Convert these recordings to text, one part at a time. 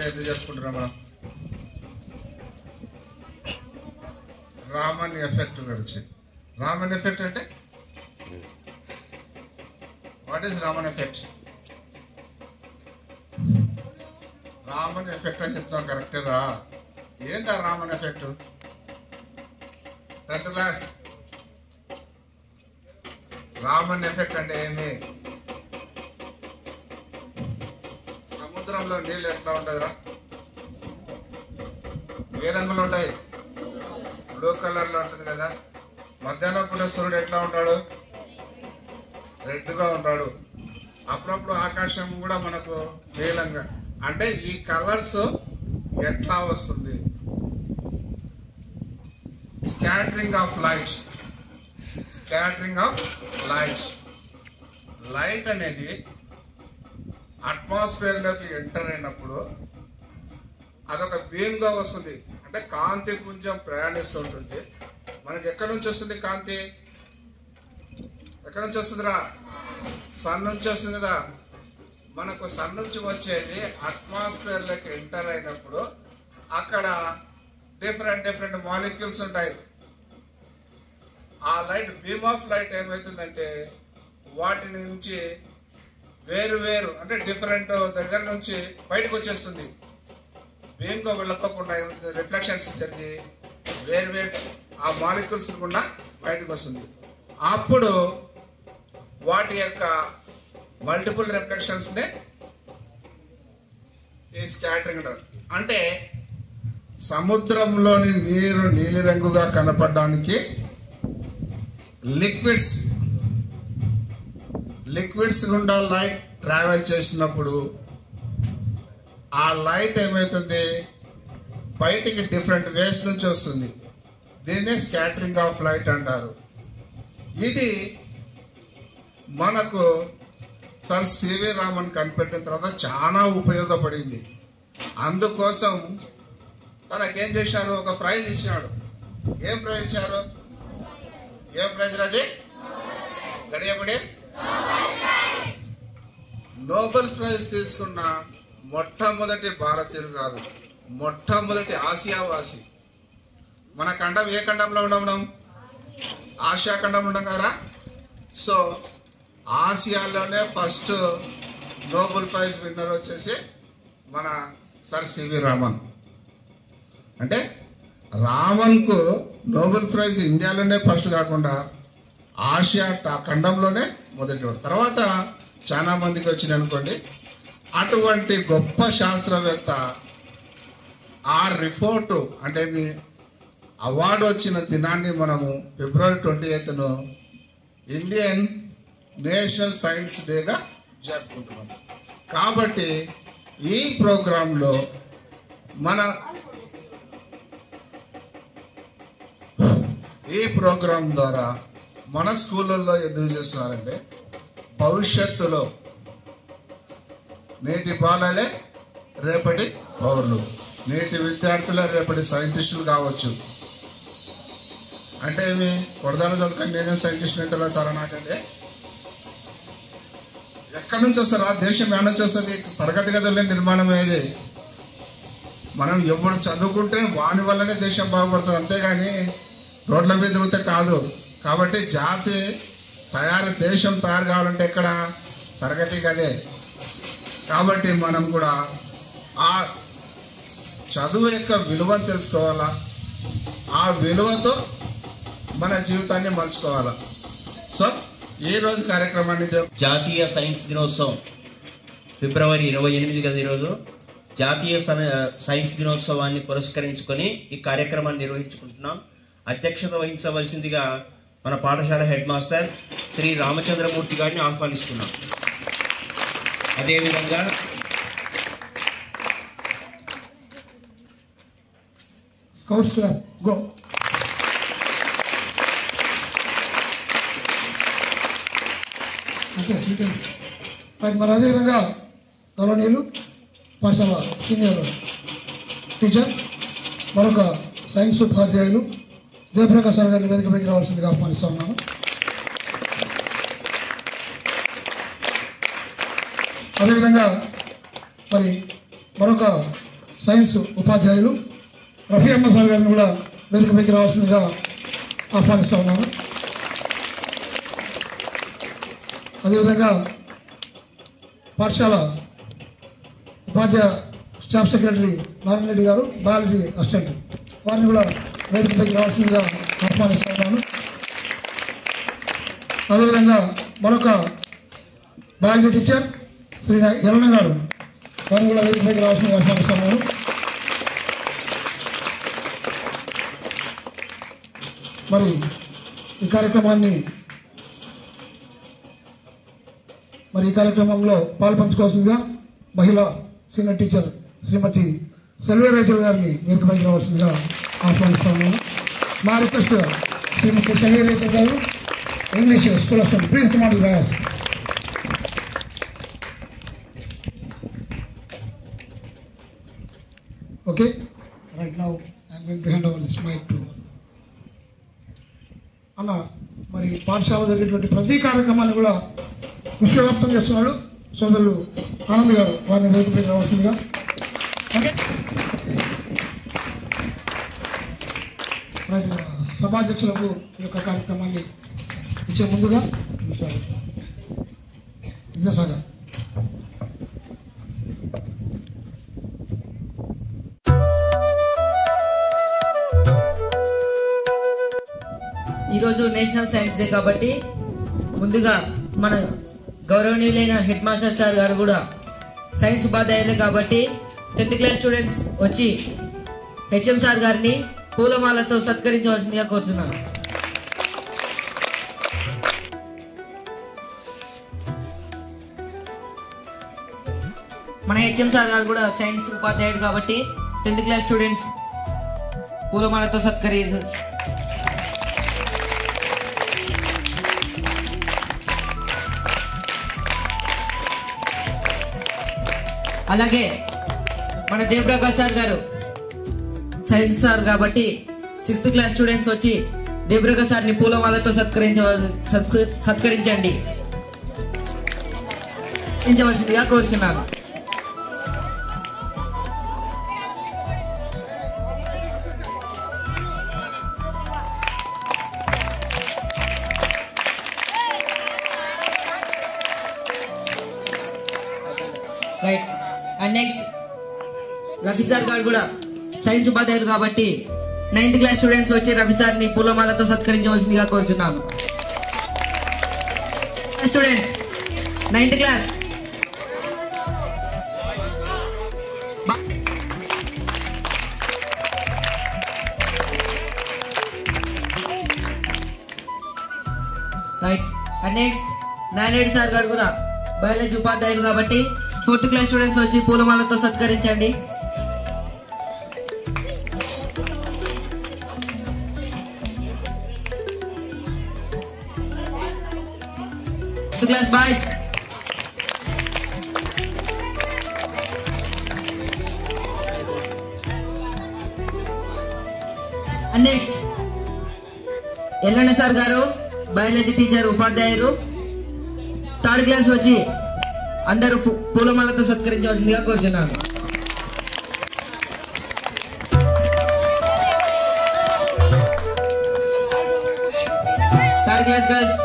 Day ఎందుకు జరుపుకుంటున్నాం మనం? రామన్ ఎఫెక్ట్ గురించి. రామన్ ఎఫెక్ట్ అంటే what is Raman effect? Raman effect అని చెప్తాం, కరెక్టేరా? ఏందా Raman effect? 10th class. Raman effect అంటే ఏమి? సముద్రంలో నీళ్ళు ఎట్లా ఉంటుందిరా? ఏ రంగులో ఉంటాయి? బ్లూ కలర్ లో ఉంటుంది కదా. మధ్యాహ్నం పూట సూర్యుడు ఎట్లా ఉంటాడు? రెడ్ గా ఉంటాడు. అప్పుడప్పుడు ఆకాశం కూడా మనకు నీలంగా. అంటే ఈ కలర్స్ ఎట్లా వస్తుంది? Scattering of light. Scattering of light. Light అనేది అట్మాస్ఫియర్ లోకి ఎంటర్ అయినప్పుడు అదొక బీమ్ గా వస్తుంది. అంటే కాంతి కొంచెం ప్రయాణిస్తుంటుంది. మనకి ఎక్కడి నుంచి వస్తుంది కాంతి? ఎక్కడి నుంచి వస్తుందిరా? సన్ నుంచి వస్తుంది కదా. మనకు సన్ నుంచి వచ్చేది అట్మాస్ఫియర్ లోకి ఎంటర్ అయినప్పుడు అక్కడ డిఫరెంట్ మాలిక్యూల్స్ ఉంటాయి. ఆ లైట్, బీమ్ ఆఫ్ లైట్ ఏమవుతుందంటే వాటి నుంచి వేరు అంటే డిఫరెంట్ దగ్గర నుంచి బయటకు వచ్చేస్తుంది. బీమ్ గా వెళ్ళకోకుండా ఏమవుతుంది? రిఫ్లెక్షన్స్ జరిగి వేరు ఆ మాలిక్యూల్స్ కూడా బయటకు వస్తుంది. అప్పుడు వాటి యొక్క మల్టిపుల్ రిఫ్లెక్షన్స్ నే ఈ స్కాటరింగ్ అంటారు. అంటే సముద్రంలోని నీరు నీలిరంగుగా కనపడడానికి లిక్విడ్స్ గుండా లైట్ ట్రావెల్ చేసినప్పుడు ఆ లైట్ ఏమవుతుంది? బయటికి డిఫరెంట్ వేస్ నుంచి వస్తుంది. దీన్నే స్కాటరింగ్ ఆఫ్ లైట్ అంటారు. ఇది మనకు సర్ సివి రామన్ కనిపెట్టిన తర్వాత చాలా ఉపయోగపడింది. అందుకోసం తనకేం చేశారు? ఒక ప్రైజ్ ఇచ్చినాడు. ఏం ప్రైజ్ ఇచ్చారు? ఏం ప్రైజ్ అది? గడియబడి నోబెల్ ప్రైజ్ తీసుకున్న మొట్టమొదటి భారతీయుడు కాదు, మొట్టమొదటి ఆసియావాసి. మన ఖండం ఏ ఖండంలో ఉన్నాం? ఆసియా ఖండంలో ఉన్నాం కదా. సో ఆసియాలోనే ఫస్ట్ నోబెల్ ప్రైజ్ విన్నర్ వచ్చేసి మన సర్ సివి రామన్. అంటే రామన్కు నోబెల్ ప్రైజ్ ఇండియాలోనే ఫస్ట్ కాకుండా ఆసియా ఖండంలోనే మొదటివాడు. తర్వాత చాలా మందికి వచ్చింది అనుకోండి. అటువంటి గొప్ప శాస్త్రవేత్త ఆ రిపోర్టు అంటే మీ అవార్డు వచ్చిన దినాన్ని మనము February 28ను ఇండియన్ నేషనల్ సైన్స్ డేగా జరుపుకుంటున్నాం. కాబట్టి ఈ ప్రోగ్రాంలో ఈ ప్రోగ్రాం ద్వారా మన స్కూళ్ళల్లో ఎందుకు చేస్తున్నారంటే భవిష్యత్తులో నేటి బాలలే రేపటి పౌరులు, నేటి విద్యార్థులే రేపటి సైంటిస్టులు కావచ్చు. అంటే ఏమి వరదాలు చదువుకొని నేనేం సైంటిస్ట్ అయితే సార్ నాకంటే ఎక్కడి నుంచి వస్తారా? దేశం ఏడ నుంచి వస్తుంది? తరగతి గదుల నిర్మాణం ఏది? మనం ఎప్పుడు చదువుకుంటే వాని వల్లనే దేశం బాగుపడుతుంది, అంతేగాని రోడ్ల మీద తిరిగితే కాదు. కాబట్టి దేశం తయారు కావాలంటే ఎక్కడ? తరగతి గదే. కాబట్టి మనం కూడా ఆ చదువు యొక్క విలువను తెలుసుకోవాలా, ఆ విలువతో మన జీవితాన్ని మలుచుకోవాలా. సో ఈ రోజు కార్యక్రమాన్ని జాతీయ సైన్స్ దినోత్సవం February 28 కదా ఈరోజు. జాతీయ సైన్స్ దినోత్సవాన్ని పురస్కరించుకొని ఈ కార్యక్రమాన్ని నిర్వహించుకుంటున్నాం. అధ్యక్షత వహించవలసిందిగా మన పాఠశాల హెడ్ మాస్టర్ శ్రీ రామచంద్రమూర్తి గారిని ఆహ్వానిస్తున్నాం. అదేవిధంగా స్కౌట్స్ గో మరి అదేవిధంగా గౌరవనీయులు పాఠశాల సీనియర్ టీచర్ మరొక సైన్స్ ఉపాధ్యాయులు జయప్రకాష్ సార్ గారిని వేదికపైకి రావాల్సిందిగా ఆహ్వానిస్తా ఉన్నాను. అదేవిధంగా మరి మరొక సైన్స్ ఉపాధ్యాయులు రఫీ అహ్మద్ సార్ గారిని కూడా వేదికపైకి రావాల్సిందిగా ఆహ్వానిస్తూ ఉన్నాను. అదేవిధంగా పాఠశాల ఉపాధ్యాయ స్టాఫ్ సెక్రటరీ నారాయణ రెడ్డి గారు, బయాలజీ అసిస్టెంట్, వారిని కూడా వేదికపైకి రావాల్సిందిగా ఆహ్వానిస్తూ ఉన్నాను. అదేవిధంగా మరొక బయాలజీ టీచర్ శ్రీ ఎలన గారు, వారిని కూడా వేదికపైకి రావాల్సిందిగా ఆహ్వానిస్తున్నాను. మరి ఈ కార్యక్రమంలో పాల్పంచుకోవాల్సిందిగా మహిళా సీనియర్ టీచర్ శ్రీమతి సెల్వరాజల్ గారిని వేదికపైకి రావాల్సిందిగా ఆహ్వానిస్తున్నాను. మా రిక్వెస్ట్ శ్రీమతి సెల్వరాజల్ గారు, English school of please come on the dais. Okay, right now I'm going to hand over this mic to అన్న. మరి పాఠశాల జరిగేటువంటి ప్రతి కార్యక్రమాన్ని కూడా విశ్వవ్యాప్తం చేస్తున్నాడు సోదరులు ఆనంద్ గారు, వారిని వేదికపైకి రావాల్సిందిగా. ఓకే, సభాధ్యక్షులకు ఈ యొక్క కార్యక్రమాన్ని ఇచ్చే ముందుగా విద్యాసాగర్. ఈరోజు నేషనల్ సైన్స్ డే కాబట్టి ముందుగా మన గౌరవనీయులైన హెడ్ మాస్టర్ సార్ గారు కూడా సైన్స్ ఉపాధ్యాయులే కాబట్టి 10th క్లాస్ స్టూడెంట్స్ వచ్చి హెచ్ఎం సార్ గారిని పూలమాలతో సత్కరించవలసిందిగా కోరుతున్నాను. మన హెచ్ఎం సార్ గారు కూడా సైన్స్ ఉపాధ్యాయుడు కాబట్టి 10th క్లాస్ స్టూడెంట్స్ పూలమాలతో అలాగే మన దేవప్రకాష్ సార్ గారు సైన్స్ సార్ కాబట్టి 6th క్లాస్ స్టూడెంట్స్ వచ్చి దేవప్రకాష్ సార్ని పూలమాలతో సత్కరించవలసిందిగా కోరుచున్నాను. Right, and next Rafi sir గారు కూడా సైన్స్ ఉపాధ్యాయులు కాబట్టి 9th క్లాస్ స్టూడెంట్స్ వచ్చి రఫీ సార్ని పూలమాలతో సత్కరించవలసిందిగా కోరుచున్నాను. Students 9th class right, and next Narayana sir గారు కూడా బయాలజీ ఉపాధ్యాయులు కాబట్టి 4th క్లాస్ స్టూడెంట్స్ వచ్చి పూలమాలతో సత్కరించండి. Class boys and next Yellanna sir గారు బయాలజీ టీచర్ ఉపాధ్యాయులు 3rd క్లాస్ వచ్చి అందరూ పూలమాలతో సత్కరించవలసిందిగా కోరుచున్నాను. Third class girls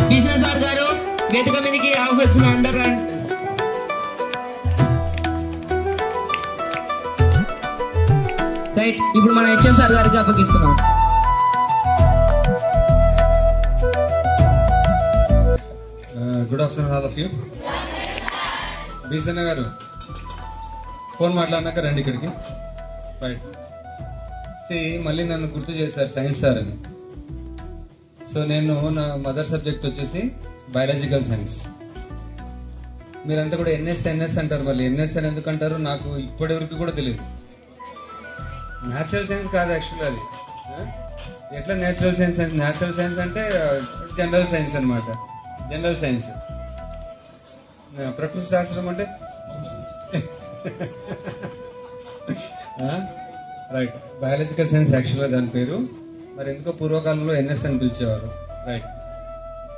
business sir గారు వేదిక మీదకి ఆహ్వానిస్తున్న అందరూ రైట్. ఇప్పుడు మన హెచ్ఎం సార్ గారికి అప్పగిస్తున్నాం. Good afternoon all of you. Beesanna గారు ఫోన్ మాట్లాడినాక రండి ఇక్కడికి. రైట్, మళ్ళీ నన్ను గుర్తు చేశారు సైన్స్ సార్ అని. సో నేను నా మదర్ సబ్జెక్ట్ వచ్చేసి బయాలజికల్ సైన్స్. మీరంతా కూడా ఎన్ఎస్ అంటారు. మళ్ళీ ఎన్ఎస్ అని ఎందుకు అంటారు నాకు ఇప్పటివరకు కూడా తెలియదు. న్యాచురల్ సైన్స్ కాదు యాక్చువల్లీ అది. ఎట్లా న్యాచురల్ సైన్స్? న్యాచురల్ సైన్స్ అంటే జనరల్ సైన్స్ అనమాట. General science. ప్రకృతి శాస్త్రం అంటే రైట్. బయాలజికల్ సైన్స్ యాక్చువల్గా దాని పేరు, మరి ఎందుకో పూర్వకాలంలో ఎన్ఎస్ అని పిలిచేవారు. రైట్.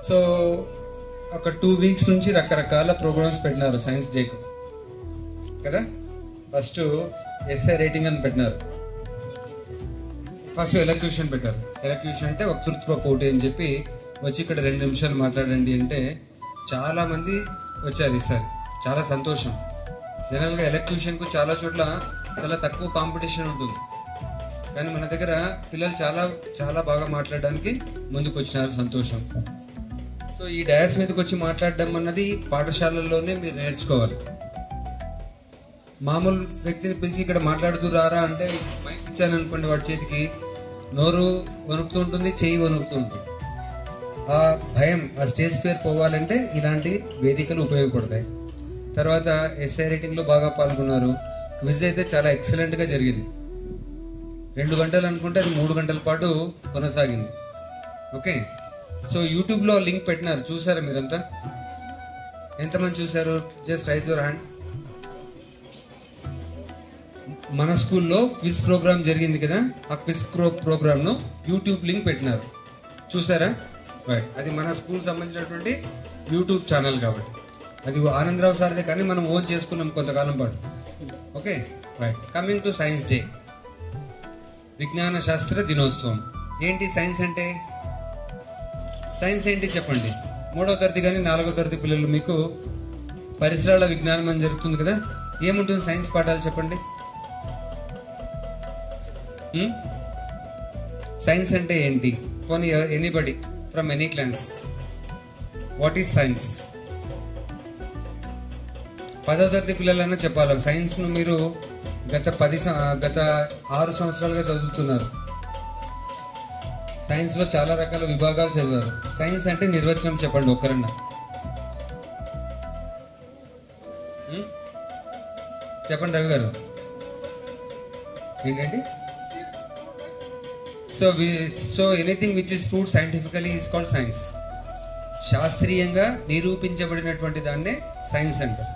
సో ఒక 2 వీక్స్ నుంచి రకరకాల ప్రోగ్రామ్స్ పెట్టినారు సైన్స్ డేకు కదా. ఫస్ట్ ఎస్ఐ రేటింగ్ అని పెట్టినారు, ఫస్ట్ ఎలక్యూషన్ పెట్టారు. ఎలక్యూషన్ అంటే వక్తృత్వ పోటీ అని చెప్పి వచ్చి ఇక్కడ 2 నిమిషాలు మాట్లాడండి అంటే చాలా మంది వచ్చారు ఈసారి. చాలా సంతోషం. జనరల్గా ఎలక్యూషన్కు చాలా చోట్ల చాలా తక్కువ కాంపిటీషన్ ఉంటుంది, కానీ మన దగ్గర పిల్లలు చాలా చాలా బాగా మాట్లాడడానికి ముందుకు వచ్చినారు. సంతోషం. సో ఈ డయాస్ మీదకి వచ్చి మాట్లాడడం అన్నది పాఠశాలల్లోనే మీరు నేర్చుకోవాలి. మామూలు వ్యక్తిని పిలిచి ఇక్కడ మాట్లాడుతూ రారా అంటే మైక్ ఇచ్చాను అనుకోండి, వాడి చేతికి నోరు వణుకుతూ ఉంటుంది, చెయ్యి వణుకుతూ ఉంటుంది. ఆ భయం, ఆ స్టేజ్ ఫియర్ పోవాలంటే ఇలాంటి వేదికలు ఉపయోగపడతాయి. తర్వాత ఎస్ఐ రేటింగ్లో బాగా పాల్గొన్నారు. క్విజ్ అయితే చాలా ఎక్సలెంట్గా జరిగింది. 2 గంటలు అనుకుంటే అది 3 గంటల పాటు కొనసాగింది. ఓకే. సో యూట్యూబ్లో లింక్ పెట్టినారు, చూసారా మీరంతా? ఎంతమంది చూసారు? Just rise your hand. మన స్కూల్లో క్విజ్ ప్రోగ్రామ్ జరిగింది కదా, ఆ క్విజ్ ప్రోగ్రామ్ను యూట్యూబ్ లింక్ పెట్టినారు, చూసారా? రైట్. అది మన స్కూల్ సంబంధించినటువంటి యూట్యూబ్ ఛానల్ కాబట్టి అది ఆనందరావు సార్దే, కానీ మనం ఓన్ చేసుకున్నాం కొంతకాలం పాటు. Okay. Right. Coming to science day, విజ్ఞాన శాస్త్ర దినోత్సవం. ఏంటి సైన్స్ అంటే? సైన్స్ ఏంటి చెప్పండి. 3వ తరగతి కానీ 4వ తరగతి పిల్లలు మీకు పరిసరాల విజ్ఞానం అని జరుగుతుంది కదా, ఏముంటుంది సైన్స్ పాఠాలు చెప్పండి. సైన్స్ అంటే ఏంటి? పోనీ anybody from any class, what is science? 10వ తరగతి పిల్లలన్నా చెప్పాలి. సైన్స్ను మీరు గత 6 సంవత్సరాలుగా చదువుతున్నారు. సైన్స్లో చాలా రకాల విభాగాలు చదివారు. సైన్స్ అంటే నిర్వచనం చెప్పండి ఒక్కరన్నా. చెప్పండి రవి గారు, ఏంటండి? So anything which is proved scientifically is called science. శాస్త్రీయంగా నిరూపించబడినటువంటి దాన్నే సైన్స్ అంటారు.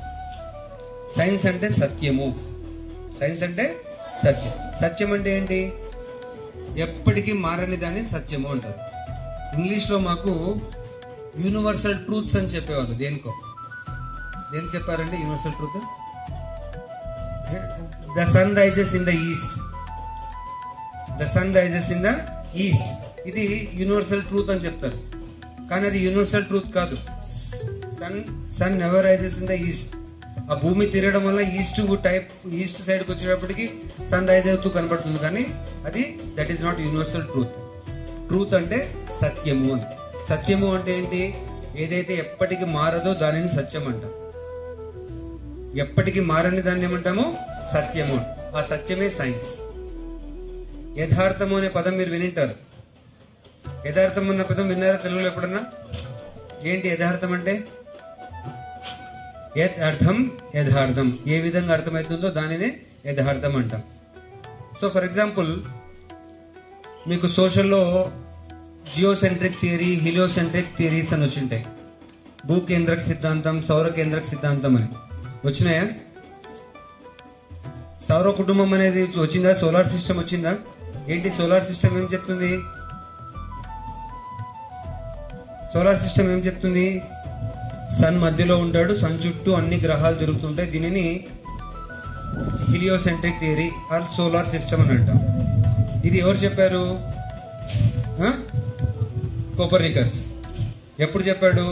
సైన్స్ అంటే సత్యము. సైన్స్ అంటే సత్యం. సత్యం అంటే ఏంటి? ఎప్పటికీ మారని దాన్ని సత్యము అంటారు. ఇంగ్లీష్లో మాకు యూనివర్సల్ ట్రూత్స్ అని చెప్పేవాళ్ళు. దేనికో దేని చెప్పారండి universal truth? The sun rises in the east. The sun rises in the east, ఇది యూనివర్సల్ ట్రూత్ అని చెప్తారు. కానీ అది యూనివర్సల్ ట్రూత్ కాదు. Sun never rises in the east. ఆ భూమి తిరగడం వల్ల ఈస్ట్ సైడ్కి వచ్చేటప్పటికి సన్ రైజ్ అవుతూ కనబడుతుంది, కానీ అది that is not universal truth. Truth అంటే సత్యము అని. సత్యము అంటే ఏంటి? ఏదైతే ఎప్పటికీ మారదో దానిని సత్యం అంటాం. ఎప్పటికీ మారని దాన్ని ఏమంటామో సత్యము. ఆ సత్యమే సైన్స్. యథార్థము అనే పదం మీరు వినింటారు. యథార్థం అన్న పదం విన్నారా తెలుగులో ఎప్పుడన్నా? ఏంటి యథార్థం అంటే? యథార్థం, యథార్థం ఏ విధంగా అర్థమవుతుందో దానినే యథార్థం అంటాం. సో ఫర్ ఎగ్జాంపుల్, మీకు సోషల్లో జియోసెంట్రిక్ థియరీ, హీలియోసెంట్రిక్ థియరీస్ అని వచ్చింటాయి. భూకేంద్రక సిద్ధాంతం, సౌర కేంద్రక సిద్ధాంతం అని వచ్చినాయా? సౌర కుటుంబం అనేది వచ్చిందా? సోలార్ సిస్టమ్ వచ్చిందా? ఏంటి సోలార్ సిస్టమ్ ఏం చెప్తుంది? సోలార్ సిస్టమ్ ఏం చెప్తుంది? సన్ మధ్యలో ఉంటాడు, సన్ చుట్టూ అన్ని గ్రహాలు తిరుగుతుంటాయి. దీనిని heliocentric theory are solar system అని అంటాం. ఇది ఎవరు చెప్పారు? కోపర్నికస్. ఎప్పుడు చెప్పాడు?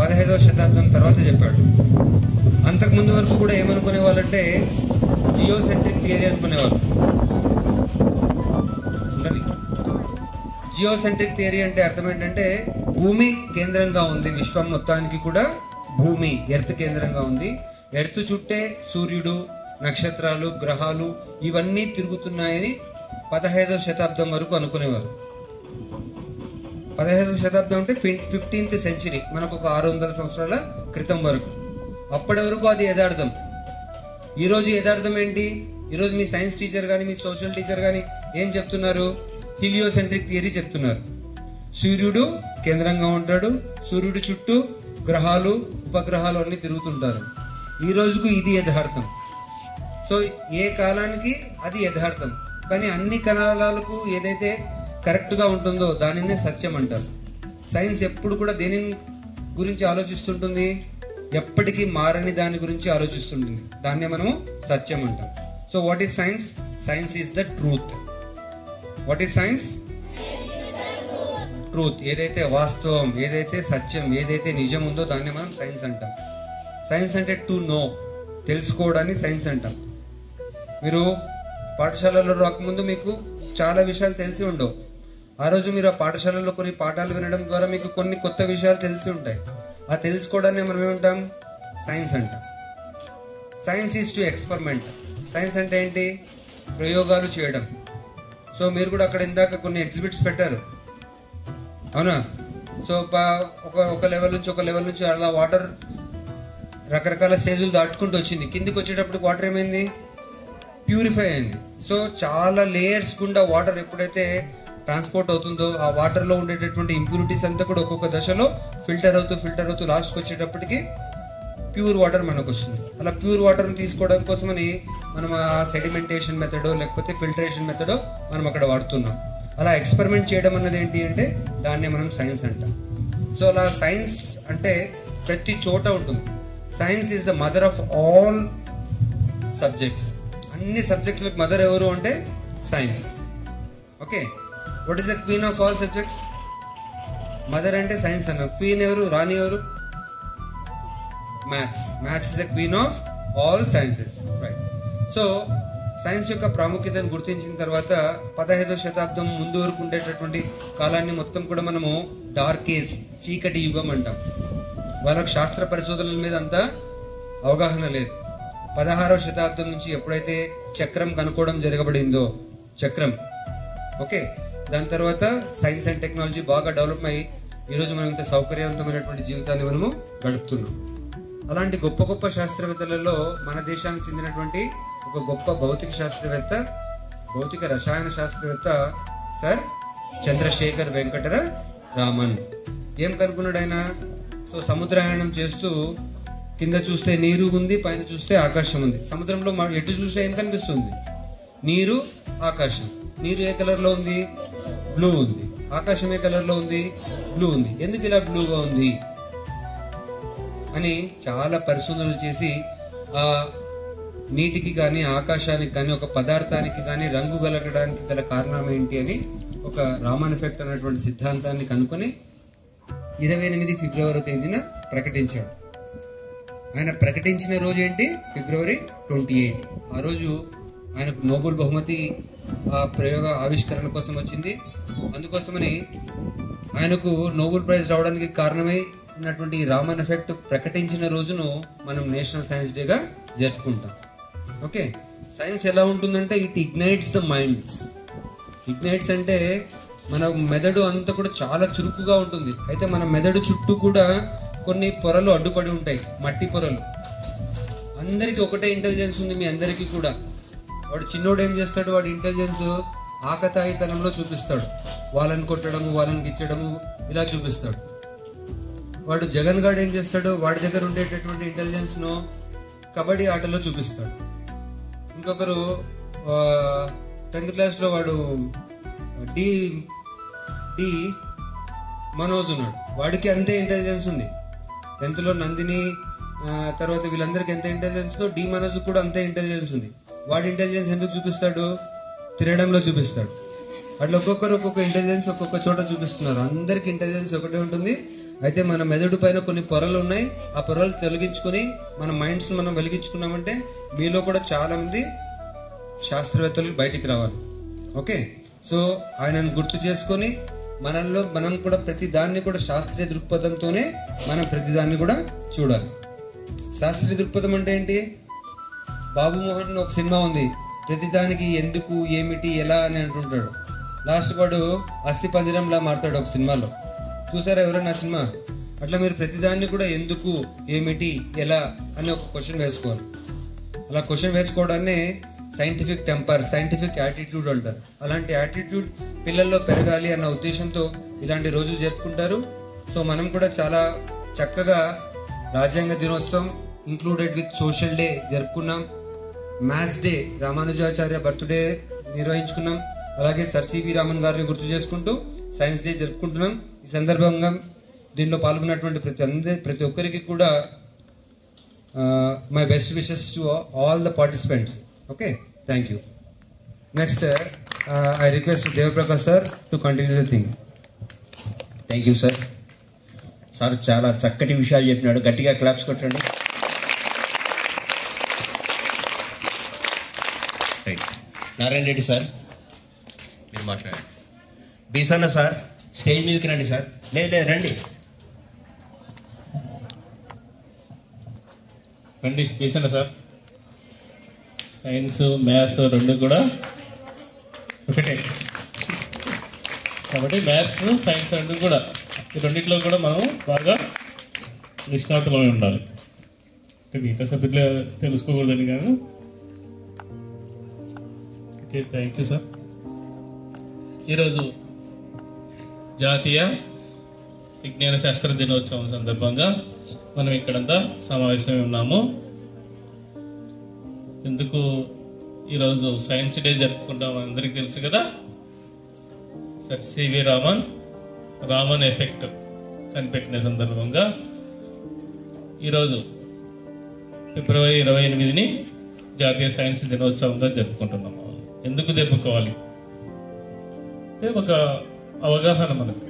15వ శతాబ్దం తర్వాత చెప్పాడు. అంతకుముందు వరకు కూడా ఏమనుకునే వాళ్ళంటే జియోసెంట్రిక్ థియరీ అనుకునేవాళ్ళు. జియోసెంట్రిక్ థియరీ అంటే అర్థం ఏంటంటే భూమి కేంద్రంగా ఉంది, విశ్వం మొత్తానికి కూడా భూమి ఎర్త్ కేంద్రంగా ఉంది. ఎర్త్ చుట్టే సూర్యుడు, నక్షత్రాలు, గ్రహాలు ఇవన్నీ తిరుగుతున్నాయని 15వ శతాబ్దం వరకు అనుకునేవారు. 15వ శతాబ్దం అంటే 15th సెంచరీ, మనకు ఒక 600 సంవత్సరాల క్రితం వరకు. అప్పటి వరకు అది యథార్థం. ఈరోజు యథార్థం ఏంటి? ఈరోజు మీ సైన్స్ టీచర్ కానీ మీ సోషల్ టీచర్ కానీ ఏం చెప్తున్నారు? హీలియోసెంట్రిక్ థియరీ చెప్తున్నారు. సూర్యుడు కేంద్రంగా ఉంటాడు, సూర్యుడు చుట్టూ గ్రహాలు, ఉపగ్రహాలు అన్ని తిరుగుతుంటారు. ఈ రోజుకు ఇది యథార్థం. సో ఏ కాలానికి అది యథార్థం. కానీ అన్ని కణాలకు ఏదైతే కరెక్ట్గా ఉంటుందో దానినే సత్యం అంటారు. సైన్స్ ఎప్పుడు కూడా దేని గురించి ఆలోచిస్తుంటుంది? ఎప్పటికీ మారని దాని గురించి ఆలోచిస్తుంటుంది. దాన్నే మనము సత్యం అంటాం. So what is science? Science is the truth. What is science? Truth. ఏదైతే వాస్తవం, ఏదైతే సత్యం, ఏదైతే నిజం ఉందో దాన్ని మనం సైన్స్ అంటాం. సైన్స్ అంటే టు నో, తెలుసుకోవడాన్ని సైన్స్ అంటాం. మీరు పాఠశాలలో రాకముందు మీకు చాలా విషయాలు తెలిసి ఉండవు. ఆ రోజు మీరు ఆ పాఠశాలలో కొన్ని పాఠాలు వినడం ద్వారా మీకు కొన్ని కొత్త విషయాలు తెలిసి ఉంటాయి. ఆ తెలుసుకోవడాన్ని మనం ఏమంటాం? సైన్స్ అంటాం. Science is to experiment. Science అంటే ఏంటి? ప్రయోగాలు చేయడం. సో మీరు కూడా అక్కడ ఇందాక కొన్ని ఎగ్జిబిట్స్ పెట్టారు, అవునా? సో ఒక లెవెల్ నుంచి ఒక లెవెల్ నుంచి అలా వాటర్ రకరకాల స్టేజులు దాటుకుంటూ వచ్చింది. కిందికి వచ్చేటప్పుడు వాటర్ ఏమైంది? ప్యూరిఫై అయింది. సో చాలా లేయర్స్ గుండా వాటర్ ఎప్పుడైతే ట్రాన్స్పోర్ట్ అవుతుందో ఆ వాటర్లో ఉండేటటువంటి ఇంప్యూరిటీస్ అంతా కూడా ఒక్కొక్క దశలో ఫిల్టర్ అవుతూ లాస్ట్కి వచ్చేటప్పటికి ప్యూర్ వాటర్ మనకు వస్తుంది. అలా ప్యూర్ వాటర్ని తీసుకోవడం కోసమని మనం ఆ సెడిమెంటేషన్ మెథడో లేకపోతే ఫిల్టరేషన్ మెథడో మనం అక్కడ వాడుతున్నాం. అలా ఎక్స్పెరిమెంట్ చేయడం అన్నది ఏంటి అంటే దాన్నే మనం సైన్స్ అంటాం. సో అలా సైన్స్ అంటే ప్రతి చోట ఉంటుంది. Science is the mother of all subjects. అన్ని సబ్జెక్ట్స్లకు మదర్ ఎవరు అంటే science. Okay, what is the queen of all subjects? Mother అంటే సైన్స్ అన్న. క్వీన్ ఎవరు? రాణి ఎవరు? Maths. Maths is the queen of all sciences, right? So science యొక్క ప్రాముఖ్యతను గుర్తించిన తర్వాత 15వ శతాబ్దం ముందు వరకు ఉండేటటువంటి కాలాన్ని మొత్తం కూడా మనము డార్క్ ఏజ్, చీకటి యుగం అంటాం. వాళ్ళకు శాస్త్ర పరిశోధనల మీద అంత అవగాహన లేదు. 16వ శతాబ్దం నుంచి ఎప్పుడైతే చక్రం కనుక్కోవడం జరగబడిందో, చక్రం, ఓకే, దాని తర్వాత సైన్స్ అండ్ టెక్నాలజీ బాగా డెవలప్ అయ్యి ఈరోజు మనం ఇంత సౌకర్యవంతమైనటువంటి జీవితాన్ని మనము గడుపుతున్నాం. అలాంటి గొప్ప గొప్ప శాస్త్రవేత్తలలో మన దేశానికి చెందినటువంటి ఒక గొప్ప భౌతిక శాస్త్రవేత్త, భౌతిక రసాయన శాస్త్రవేత్త సర్ చంద్రశేఖర్ వెంకట రామన్. ఏం కనుక్కున్నాడు ఆయన? సో సముద్రయానం చేస్తూ కింద చూస్తే నీరు ఉంది, పైన చూస్తే ఆకాశం ఉంది. సముద్రంలో ఎటు చూస్తే ఏం కనిపిస్తుంది? నీరు, ఆకాశం. నీరు ఏ కలర్ లో ఉంది? బ్లూ ఉంది. ఆకాశం ఏ కలర్ లో ఉంది? బ్లూ ఉంది. ఎందుకు ఇలా బ్లూగా ఉంది అని చాలా పరిశోధనలు చేసి ఆ నీటికి కానీ ఆకాశానికి కానీ ఒక పదార్థానికి కానీ రంగు కలగడానికి గల కారణం ఏంటి అని ఒక రామన్ ఎఫెక్ట్ అనేటువంటి సిద్ధాంతాన్ని కనుక్కొని 28 ఫిబ్రవరి తేదీన ప్రకటించాడు. ఆయన ప్రకటించిన రోజు ఏంటి? ఫిబ్రవరి 28. ఆ రోజు ఆయనకు నోబెల్ బహుమతి ఆ ప్రయోగ ఆవిష్కరణ కోసం వచ్చింది. అందుకోసమని ఆయనకు నోబెల్ ప్రైజ్ రావడానికి కారణమై ఉన్నటువంటి రామన్ ఎఫెక్ట్ ప్రకటించిన రోజును మనం నేషనల్ సైన్స్ డేగా జరుపుకుంటాం. ఓకే, సైన్స్ ఎలా ఉంటుందంటే it ignites the minds. Ignites అంటే మన మెదడు అంతా కూడా చాలా చురుకుగా ఉంటుంది. అయితే మన మెదడు చుట్టూ కూడా కొన్ని పొరలు అడ్డుపడి ఉంటాయి, మట్టి పొరలు. అందరికీ ఒకటే ఇంటెలిజెన్స్ ఉంది, మీ అందరికీ కూడా. వాడు చిన్నోడు ఏం చేస్తాడు? వాడి ఇంటెలిజెన్స్ ఆకతాయితనంలో చూపిస్తాడు. వాళ్ళని కొట్టడము, వాళ్ళని గిచ్చడము, ఇలా చూపిస్తాడు. వాడు జగన్ గాడు ఏం చేస్తాడు? వాడి దగ్గర ఉండేటటువంటి ఇంటెలిజెన్స్ ను కబడ్డీ ఆటలో చూపిస్తాడు. ఇంకొకరు 10th క్లాస్లో వాడు డి మనోజ్ ఉన్నాడు. వాడికి అంతే ఇంటెలిజెన్స్ ఉంది. 10th లో నందిని తర్వాత వీళ్ళందరికీ ఎంత ఇంటెలిజెన్స్ ఉందో డి మనోజ్ కూడా అంతే ఇంటెలిజెన్స్ ఉంది. వాడి ఇంటెలిజెన్స్ ఎందుకు చూపిస్తాడు? తినడంలో చూపిస్తాడు. అట్లా ఒక్కొక్కరు ఒక్కొక్క ఇంటెలిజెన్స్ ఒక్కొక్క చోట చూపిస్తున్నారు. అందరికి ఇంటెలిజెన్స్ ఒకటే ఉంటుంది. అయితే మన మెదడు పైన కొన్ని పొరలు ఉన్నాయి. ఆ పొరలు తొలగించుకొని మన మైండ్స్ మనం వెలిగించుకున్నామంటే మీలో కూడా చాలా మంది శాస్త్రవేత్తలు బయటికి రావాలి. ఓకే, సో ఆయనను గుర్తు చేసుకొని మనలో మనం కూడా ప్రతి దాన్ని కూడా శాస్త్రీయ దృక్పథంతోనే మనం ప్రతి దాన్ని కూడా చూడాలి. శాస్త్రీయ దృక్పథం అంటే ఏంటి? బాబు మోహన్ ఒక సినిమా ఉంది, ప్రతిదానికి ఎందుకు, ఏమిటి, ఎలా అని అంటుంటాడు. లాస్ట్ వాడు అస్థి పంజరంలా మారుతాడు ఒక సినిమాలో. చూసారా ఎవరైనా ఆ సినిమా? అట్లా మీరు ప్రతిదాన్ని కూడా ఎందుకు, ఏమిటి, ఎలా అని ఒక క్వశ్చన్ వేసుకోవాలి. అలా క్వశ్చన్ వేసుకోవడాన్ని సైంటిఫిక్ టెంపర్, సైంటిఫిక్ యాటిట్యూడ్ అంటారు. అలాంటి యాటిట్యూడ్ పిల్లల్లో పెరగాలి అన్న ఉద్దేశంతో ఇలాంటి రోజులు జరుపుకుంటారు. సో మనం కూడా చాలా చక్కగా రాజ్యాంగ దినోత్సవం ఇంక్లూడెడ్ విత్ సోషల్ డే జరుపుకున్నాం. మ్యాథ్స్ డే, రామానుజాచార్య బర్త్డే నిర్వహించుకున్నాం. అలాగే సర్ సివి రామన్ గారిని గుర్తు చేసుకుంటూ సైన్స్ డే జరుపుకుంటున్నాం. ఈ సందర్భంగా దీనిలో పాల్గొన్నటువంటి ప్రతి ఒక్కరికి కూడా my best wishes to all the participants. Okay, thank you. Next I request Devaprakash sir to continue the thing. Thank you sir. Sir చాలా చక్కటి విషయాలు చెప్పినాడు. గట్టిగా క్లాప్స్ కొట్టండి. రైట్. నారాయణ రెడ్డి సార్ మీరు మాట్లాడండి. బీసన్న సార్ స్టేజ్ మీదకి రండి సార్. లేదు రండి. రండి బీసన్న సార్. సైన్స్ మ్యాథ్స్ రెండు కూడా ఒకటే కాబట్టి మ్యాథ్స్ సైన్స్ రెండు కూడా ఈ రెండిట్లో కూడా మనం బాగా నిష్ణాతులమై ఉండాలి. మిగతా సబ్జెక్టులు తెలుసుకోకూడదని కాదు. Okay, thank you sir. ఈరోజు జాతీయ విజ్ఞాన శాస్త్ర దినోత్సవం సందర్భంగా మనం ఇక్కడంతా సమావేశమై ఉన్నాము. ఎందుకు ఈరోజు సైన్స్ డే జరుపుకుంటాం అందరికీ తెలుసు కదా. సర్ సివి రామన్ ఎఫెక్ట్ కనిపెట్టిన సందర్భంగా ఈరోజు ఫిబ్రవరి 28ని జాతీయ సైన్స్ దినోత్సవంగా జరుపుకుంటున్నాము. ఎందుకు జరుపుకోవాలి అంటే ఒక అవగాహన, మనకు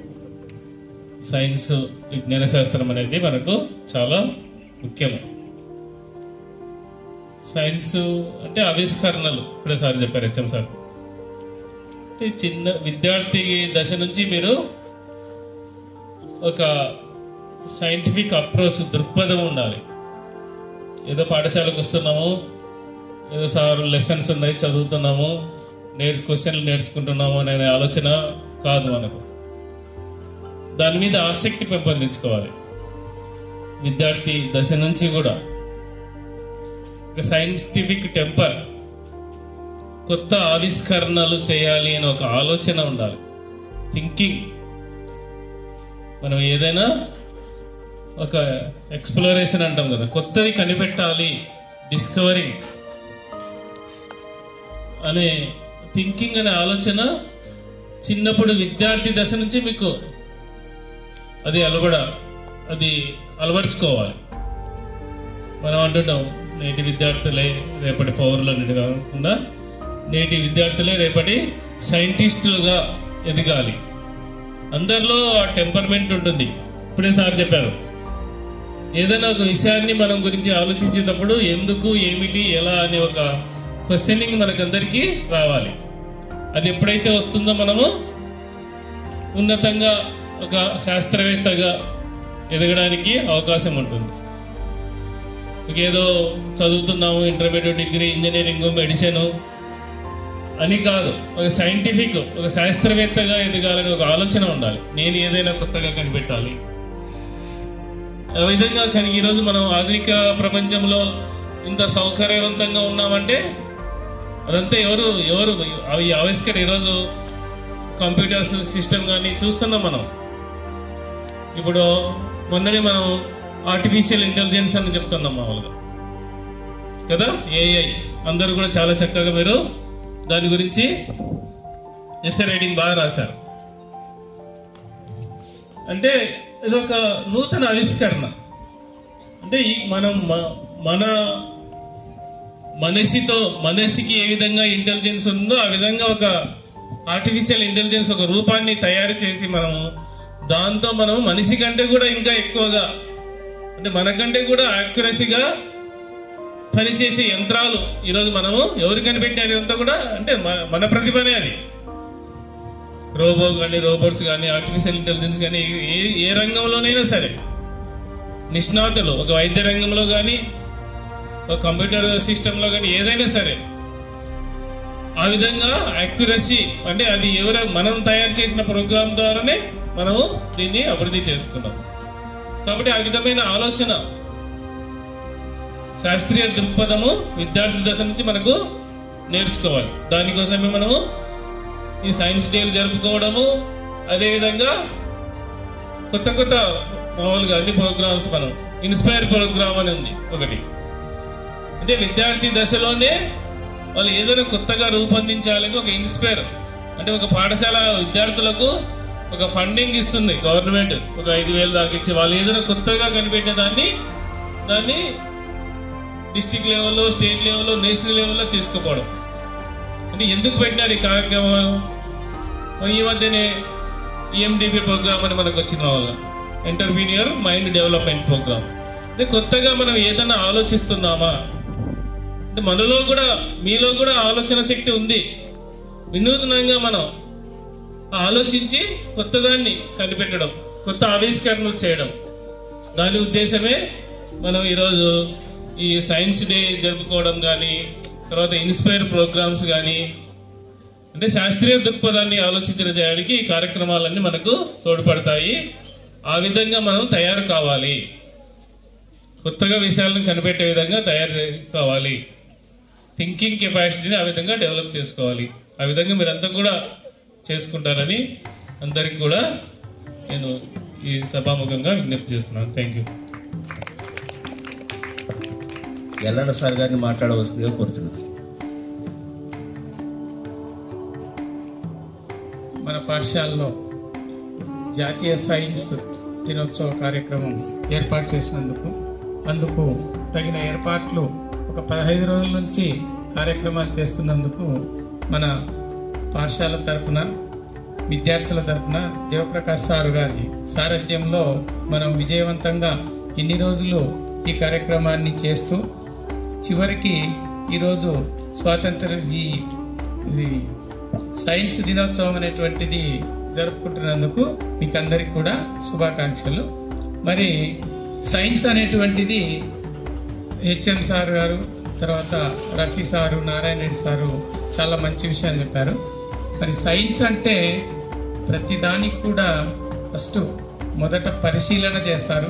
సైన్స్ విజ్ఞాన శాస్త్రం అనేది మనకు చాలా ముఖ్యము. సైన్స్ అంటే ఆవిష్కరణలు. ఇప్పుడే సార్ చెప్పారు, హెచ్ఎం సార్. అంటే చిన్న విద్యార్థి దశ నుంచి మీరు ఒక సైంటిఫిక్ అప్రోచ్ దృక్పథం ఉండాలి. ఏదో పాఠశాలకు వస్తున్నాము, ఏదో సార్ లెసన్స్ ఉన్నాయి చదువుతున్నాము, క్వశ్చన్లు నేర్చుకుంటున్నాము అనే ఆలోచన కాదు మనకు. దాని మీద ఆసక్తి పెంపొందించుకోవాలి విద్యార్థి దశ నుంచి కూడా. ఒక సైంటిఫిక్ టెంపర్, కొత్త ఆవిష్కరణలు చేయాలి అని ఒక ఆలోచన ఉండాలి, థింకింగ్. మనం ఏదైనా ఒక ఎక్స్ప్లోరేషన్ అంటాం కదా, కొత్తది కనిపెట్టాలి, డిస్కవరింగ్ అనే థింకింగ్ అనే ఆలోచన చిన్నప్పుడు విద్యార్థి దశ నుంచి మీకు అది అలవరుచుకోవాలి. మనం అంటుంటాం నేటి విద్యార్థులే రేపటి పౌరులు అనేది కాకుండా నేటి విద్యార్థులే రేపటి సైంటిస్టులుగా ఎదగాలి. అందరిలో ఆ టెంపర్మెంట్ ఉంటుంది. ఇప్పుడే సార్ చెప్పారు, ఏదైనా ఒక విషయాన్ని మనం గురించి ఆలోచించేటప్పుడు ఎందుకు, ఏమిటి, ఎలా అనే ఒక క్వశ్చనింగ్ మనకందరికీ రావాలి. అది ఎప్పుడైతే వస్తుందో మనము ఉన్నతంగా ఒక శాస్త్రవేత్తగా ఎదగడానికి అవకాశం ఉంటుంది. ఏదో చదువుతున్నాము ఇంటర్మీడియట్ డిగ్రీ, ఇంజనీరింగ్, మెడిసిన్ అని కాదు, ఒక సైంటిఫిక్, ఒక శాస్త్రవేత్తగా ఎదగాలని ఒక ఆలోచన ఉండాలి. నేను ఏదైనా కొత్తగా కనిపెట్టాలి. ఆ విధంగా కానీ ఈరోజు మనం ఆధునిక ప్రపంచంలో ఇంత సౌకర్యవంతంగా ఉన్నామంటే అదంతా ఎవరు అవి ఆవిష్కరణ. ఈరోజు కంప్యూటర్ సిస్టమ్ కానీ చూస్తున్నాం మనం. ఇప్పుడు మొన్ననే మనం ఆర్టిఫిషియల్ ఇంటెలిజెన్స్ అని చెప్తున్నాం మామూలుగా కదా, ఏఐ. అందరూ కూడా చాలా చక్కగా మీరు దాని గురించి ఎస్ఏ రైటింగ్ బాగా రాశారు. అంటే ఇదొక నూతన ఆవిష్కరణ. అంటే మనం మన మనసికి ఏ విధంగా ఇంటెలిజెన్స్ ఉందో ఆ విధంగా ఒక ఆర్టిఫిషియల్ ఇంటెలిజెన్స్ ఒక రూపాన్ని తయారు చేసి మనము దాంతో మనం మనిషి కంటే కూడా ఇంకా ఎక్కువగా, అంటే మనకంటే కూడా యాక్యురసీగా పనిచేసే యంత్రాలు ఈరోజు మనము ఎవరు కనిపెట్టారు ఇదంతా కూడా అంటే మన ప్రతిభనే. అది రోబోట్స్ కానీ ఆర్టిఫిషియల్ ఇంటెలిజెన్స్ కానీ ఏ రంగంలోనైనా సరే నిష్ణాతులు, ఒక వైద్య రంగంలో కానీ ఒక కంప్యూటర్ సిస్టంలో కానీ ఏదైనా సరే ఆ విధంగా యాక్యురసీ అంటే అది మనం తయారు చేసిన ప్రోగ్రామ్ ద్వారానే మనము దీన్ని అభివృద్ధి చేసుకున్నాం. కాబట్టి ఆ విధమైన ఆలోచన, శాస్త్రీయ దృక్పథము విద్యార్థి దశ నుంచి మనకు నేర్చుకోవాలి. దానికోసమే మనము ఈ సైన్స్ డేలు జరుపుకోవడము, అదేవిధంగా కొత్త మామూలుగా అన్ని ప్రోగ్రామ్స్ మనం ఇన్స్పైర్ ప్రోగ్రామ్ అని ఉంది ఒకటి. అంటే విద్యార్థి దశలోనే వాళ్ళు ఏదైనా కొత్తగా రూపొందించాలని ఒక ఇన్స్పైర్, అంటే ఒక పాఠశాల విద్యార్థులకు ఒక ఫండింగ్ ఇస్తుంది గవర్నమెంట్, ఒక 5,000 దాకా ఇచ్చి వాళ్ళు ఏదైనా కొత్తగా కనిపెట్టిన దాన్ని డిస్ట్రిక్ట్ లెవెల్లో, స్టేట్ లెవెల్లో, నేషనల్ లెవెల్లో తీసుకుపోవడం. అంటే ఎందుకు పెట్టినారు ఈ కార్యక్రమం? ఈ మధ్యనే EMDP ప్రోగ్రామ్ అని మనకు వచ్చిన వల్ల, ఎంటర్ప్రీనియర్ మైండ్ డెవలప్మెంట్ ప్రోగ్రామ్. అంటే కొత్తగా మనం ఏదైనా ఆలోచిస్తున్నామా అంటే మనలో కూడా, మీలో కూడా ఆలోచన శక్తి ఉంది. వినూత్నంగా మనం ఆలోచించి కొత్తదాన్ని కనిపెట్టడం, కొత్త ఆవిష్కరణలు చేయడం, దాని ఉద్దేశమే మనం ఈరోజు ఈ సైన్స్ డే జరుపుకోవడం కానీ, తర్వాత ఇన్స్పైర్ ప్రోగ్రామ్స్ కానీ, అంటే శాస్త్రీయ దృక్పథాన్ని ఆలోచించడం చేయడానికి ఈ కార్యక్రమాలన్నీ మనకు తోడ్పడతాయి. ఆ విధంగా మనం తయారు కావాలి, కొత్తగా విషయాలను కనిపెట్టే విధంగా తయారు కావాలి, థింకింగ్ కెపాసిటీని ఆ విధంగా డెవలప్ చేసుకోవాలి. ఆ విధంగా మీరంతా కూడా చేసుకుంటారని అందరికి కూడా నేను ఈ సభాముఖంగా విజ్ఞప్తి చేస్తున్నాను. Thank you. ఎల్లన్న సార్ గారిని మాట్లాడవలసిందిగా కోరుతున్నాను. మన పాఠశాలలో జాతీయ సైన్స్ దినోత్సవ కార్యక్రమం ఏర్పాటు చేసినందుకు, అందుకు తగిన ఏర్పాట్లు ఒక 15 రోజుల నుంచి కార్యక్రమాలు చేస్తున్నందుకు మన పాఠశాల తరఫున, విద్యార్థుల తరఫున దేవప్రకాష్ సారు గారి సారథ్యంలో మనం విజయవంతంగా ఇన్ని రోజులు ఈ కార్యక్రమాన్ని చేస్తూ చివరికి ఈరోజు ఈ సైన్స్ దినోత్సవం అనేటువంటిది జరుపుకుంటున్నందుకు మీకు అందరికి కూడా శుభాకాంక్షలు. మరి సైన్స్ అనేటువంటిది HM సార్ గారు, తర్వాత రఫీ సారు, నారాయణ రెడ్డి సారు చాలా మంచి విషయాలు చెప్పారు. మరి సైన్స్ అంటే ప్రతి దానికి కూడా ఫస్ట్ మొదట పరిశీలన చేస్తారు.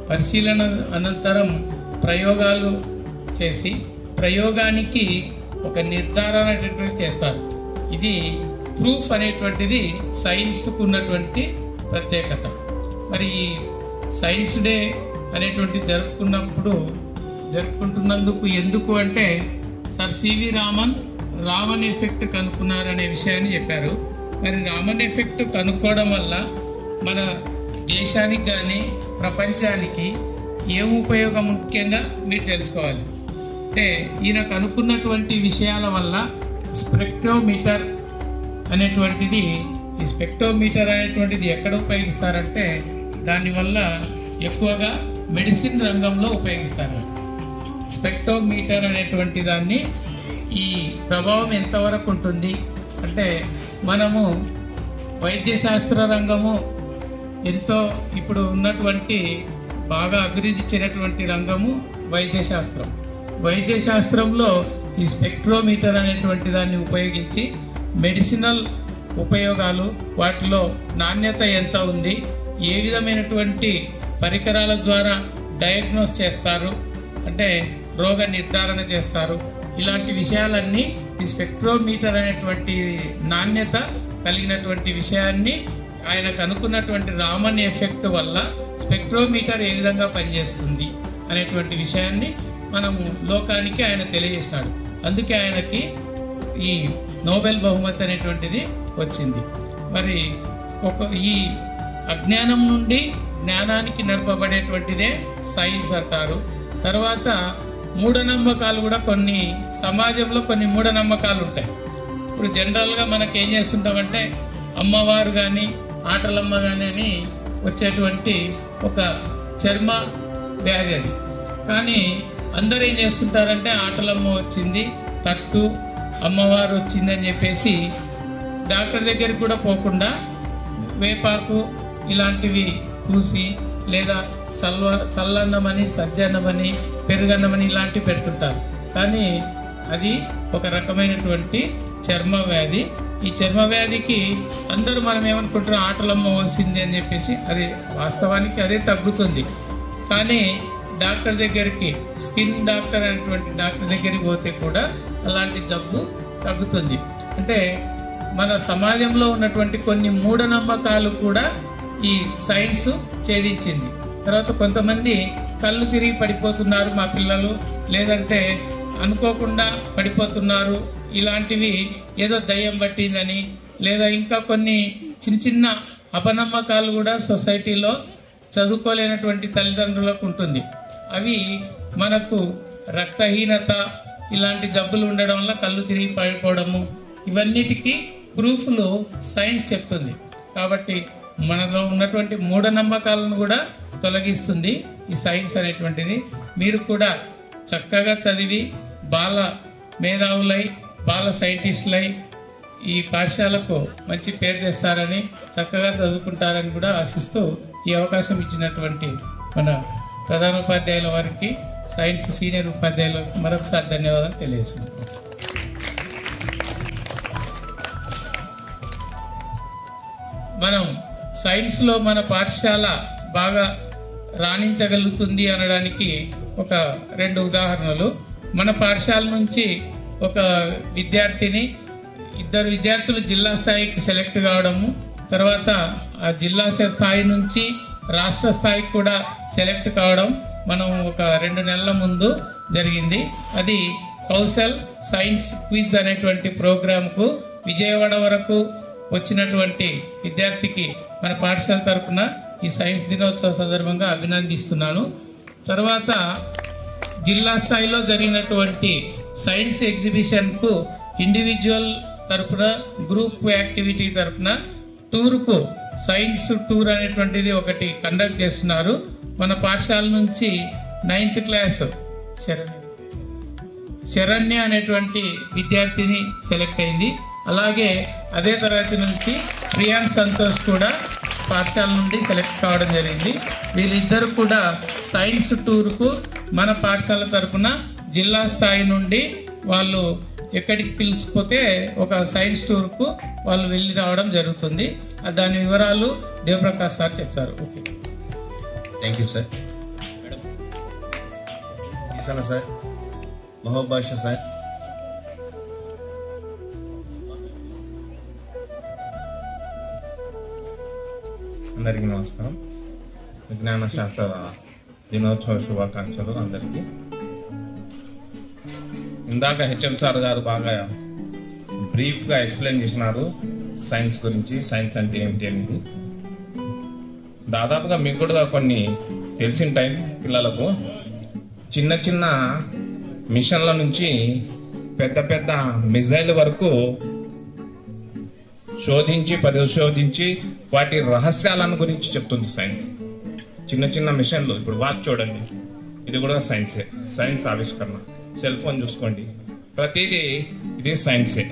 పరిశీలన అనంతరం ప్రయోగాలు చేసి ప్రయోగానికి ఒక నిర్ధారణ అనేటువంటిది చేస్తారు. ఇది ప్రూఫ్ అనేటువంటిది సైన్స్కు ఉన్నటువంటి ప్రత్యేకత. మరి ఈ సైన్స్ డే అనేటువంటి జరుపుకుంటున్నందుకు ఎందుకు అంటే సర్ సివి రామన్ ఎఫెక్ట్ కనుక్కున్నారనే విషయాన్ని చెప్పారు. మరి రామన్ ఎఫెక్ట్ కనుక్కోవడం వల్ల మన దేశానికి కానీ ప్రపంచానికి ఏం ఉపయోగం ముఖ్యంగా మీరు తెలుసుకోవాలి. అంటే ఈయన కనుక్కున్నటువంటి విషయాల వల్ల స్పెక్ట్రోమీటర్ అనేటువంటిది, ఈ స్పెక్ట్రోమీటర్ అనేటువంటిది ఎక్కడ ఉపయోగిస్తారంటే దానివల్ల ఎక్కువగా మెడిసిన్ రంగంలో ఉపయోగిస్తారు. స్పెక్ట్రోమీటర్ అనేటువంటి దాన్ని ఈ ప్రభావం ఎంతవరకు ఉంటుంది అంటే మనము వైద్యశాస్త్ర రంగము ఎంతో ఇప్పుడు ఉన్నటువంటి బాగా అభివృద్ధి చెందినటువంటి రంగము వైద్యశాస్త్రం. వైద్యశాస్త్రంలో ఈ స్పెక్ట్రోమీటర్ అనేటువంటి దాన్ని ఉపయోగించి మెడిసినల్ ఉపయోగాలు, వాటిలో నాణ్యత ఎంత ఉంది, ఏ విధమైనటువంటి పరికరాల ద్వారా డయాగ్నోస్ చేస్తారు, అంటే రోగ నిర్ధారణ చేస్తారు, ఇలాంటి విషయాలన్నీ ఈ స్పెక్ట్రోమీటర్ అనేటువంటి నాణ్యత కలిగినటువంటి విషయాన్ని ఆయనకు అనుకున్నటువంటి రామన్ ఎఫెక్ట్ వల్ల స్పెక్ట్రోమీటర్ ఏ విధంగా పనిచేస్తుంది అనేటువంటి విషయాన్ని మనము లోకానికి ఆయన తెలియజేశాడు. అందుకే ఆయనకి ఈ నోబెల్ బహుమతి అనేటువంటిది వచ్చింది. మరి ఈ అజ్ఞానం నుండి జ్ఞానానికి నడపబడేటువంటిదే సైన్స్ అంటారు. తర్వాత మూఢనమ్మకాలు కూడా కొన్ని సమాజంలో కొన్ని మూఢనమ్మకాలు ఉంటాయి. ఇప్పుడు జనరల్గా మనకి ఏం చేస్తుంటామంటే అమ్మవారు కానీ ఆటలమ్మ కానీ అని వచ్చేటువంటి ఒక చర్మ వ్యాధి అది. కానీ అందరూ ఏం చేస్తుంటారంటే ఆటలమ్మ వచ్చింది, తట్టు అమ్మవారు వచ్చింది అని చెప్పేసి డాక్టర్ దగ్గరికి కూడా పోకుండా వేపాకు ఇలాంటివి పూసి లేదా చల్లన్నమని, సద్యన్నమని, పెరుగన్నమని ఇలాంటివి పెడుతుంటారు. కానీ అది ఒక రకమైనటువంటి చర్మ వ్యాధి. ఈ చర్మ వ్యాధికి అందరూ మనం ఏమనుకుంటారు ఆటలమ్మ వస్తుంది అని చెప్పేసి, అది వాస్తవానికి అదే తగ్గుతుంది. కానీ డాక్టర్ దగ్గరికి, స్కిన్ డాక్టర్ అనేటువంటి డాక్టర్ దగ్గరికి పోతే కూడా అలాంటి జబ్బు తగ్గుతుంది. అంటే మన సమాజంలో ఉన్నటువంటి కొన్ని మూఢనమ్మకాలు కూడా ఈ సైన్స్ ఛేదించింది. తర్వాత కొంతమంది కళ్ళు తిరిగి పడిపోతున్నారు మా పిల్లలు, లేదంటే అనుకోకుండా పడిపోతున్నారు ఇలాంటివి ఏదో దయ్యం పట్టిందని లేదా ఇంకా కొన్ని చిన్న చిన్న అపనమ్మకాలు కూడా సొసైటీలో చదువుకోలేనటువంటి తల్లిదండ్రులకు ఉంటుంది. అవి మనకు రక్తహీనత ఇలాంటి జబ్బులు ఉండడం వల్ల కళ్ళు తిరిగి పడిపోవడము ఇవన్నిటికీ ప్రూఫ్లు సైన్స్ చెప్తుంది. కాబట్టి మనలో ఉన్నటువంటి మూఢనమ్మకాలను కూడా తొలగిస్తుంది ఈ సైన్స్ అనేటువంటిది. మీరు కూడా చక్కగా చదివి బాల మేధావులై బాల సైంటిస్టులై ఈ పాఠశాలకు మంచి పేరు తెస్తారని చక్కగా చదువుకుంటారని కూడా ఆశిస్తూ ఈ అవకాశం ఇచ్చినటువంటి మన ప్రధానోపాధ్యాయుల వారికి సైన్స్ సీనియర్ ఉపాధ్యాయులకు మరొకసారి ధన్యవాదాలు తెలియజేస్తున్నాను. మనం సైన్స్లో మన పాఠశాల బాగా రాణించగలుగుతుంది అనడానికి ఒక 2 ఉదాహరణలు. మన పాఠశాల నుంచి ఒక విద్యార్థిని 2 విద్యార్థులు జిల్లా స్థాయికి సెలెక్ట్ కావడము, తర్వాత ఆ జిల్లా స్థాయి నుంచి రాష్ట్ర స్థాయికి కూడా సెలెక్ట్ కావడం మనం ఒక 2 నెలల ముందు జరిగింది. అది కౌశల్ సైన్స్ క్విజ్ అనేటువంటి ప్రోగ్రాంకు విజయవాడ వరకు వచ్చినటువంటి విద్యార్థికి మన పాఠశాల తరఫున ఈ సైన్స్ దినోత్సవ సందర్భంగా అభినందిస్తున్నాను. తర్వాత జిల్లా స్థాయిలో జరిగినటువంటి సైన్స్ ఎగ్జిబిషన్కు ఇండివిజువల్ తరఫున గ్రూప్ యాక్టివిటీ తరఫున టూర్కు సైన్స్ టూర్ అనేటువంటిది ఒకటి కండక్ట్ చేస్తున్నారు. మన పాఠశాల నుంచి 9th క్లాస్ శరణ్య అనేటువంటి విద్యార్థిని సెలెక్ట్ అయింది. అలాగే అదే తరగతి నుంచి ప్రియాన్ సంతోష్ కూడా పాఠశాల నుండి సెలెక్ట్ కావడం జరిగింది. వీళ్ళిద్దరు కూడా సైన్స్ టూర్కు మన పాఠశాల తరఫున జిల్లా స్థాయి నుండి వాళ్ళు ఎక్కడికి పిలిచిపోతే ఒక సైన్స్ టూర్కు వాళ్ళు వెళ్ళి రావడం జరుగుతుంది. దాని వివరాలు దేవప్రకాష్ సార్ చెప్తారు. Okay, thank you sir. Madam ఈసానా సార్, మహోబాష సార్. అందరికీ నమస్కారం. విజ్ఞాన శాస్త్ర దినోత్సవ శుభాకాంక్షలు అందరికీ. ఇందాక హెచ్ఎం సార్ గారు బాగా బ్రీఫ్గా ఎక్స్ప్లెయిన్ చేసినారు సైన్స్ గురించి, సైన్స్ అంటే ఏమిటి అనేది. దాదాపుగా మీకు కూడా కొన్ని తెలిసిన టైం పిల్లలకు చిన్న చిన్న మిషన్ల నుంచి పెద్ద పెద్ద మిజైల్ వరకు శోధించి పరిశోధించి వాటి రహస్యాలను గురించి చెప్తుంది సైన్స్. చిన్న చిన్న మిషన్లు, ఇప్పుడు వాచ్ చూడండి, ఇది కూడా సైన్సే, సైన్స్ ఆవిష్కరణ. సెల్ ఫోన్ చూసుకోండి, ప్రతిదీ ఇది సైన్సే.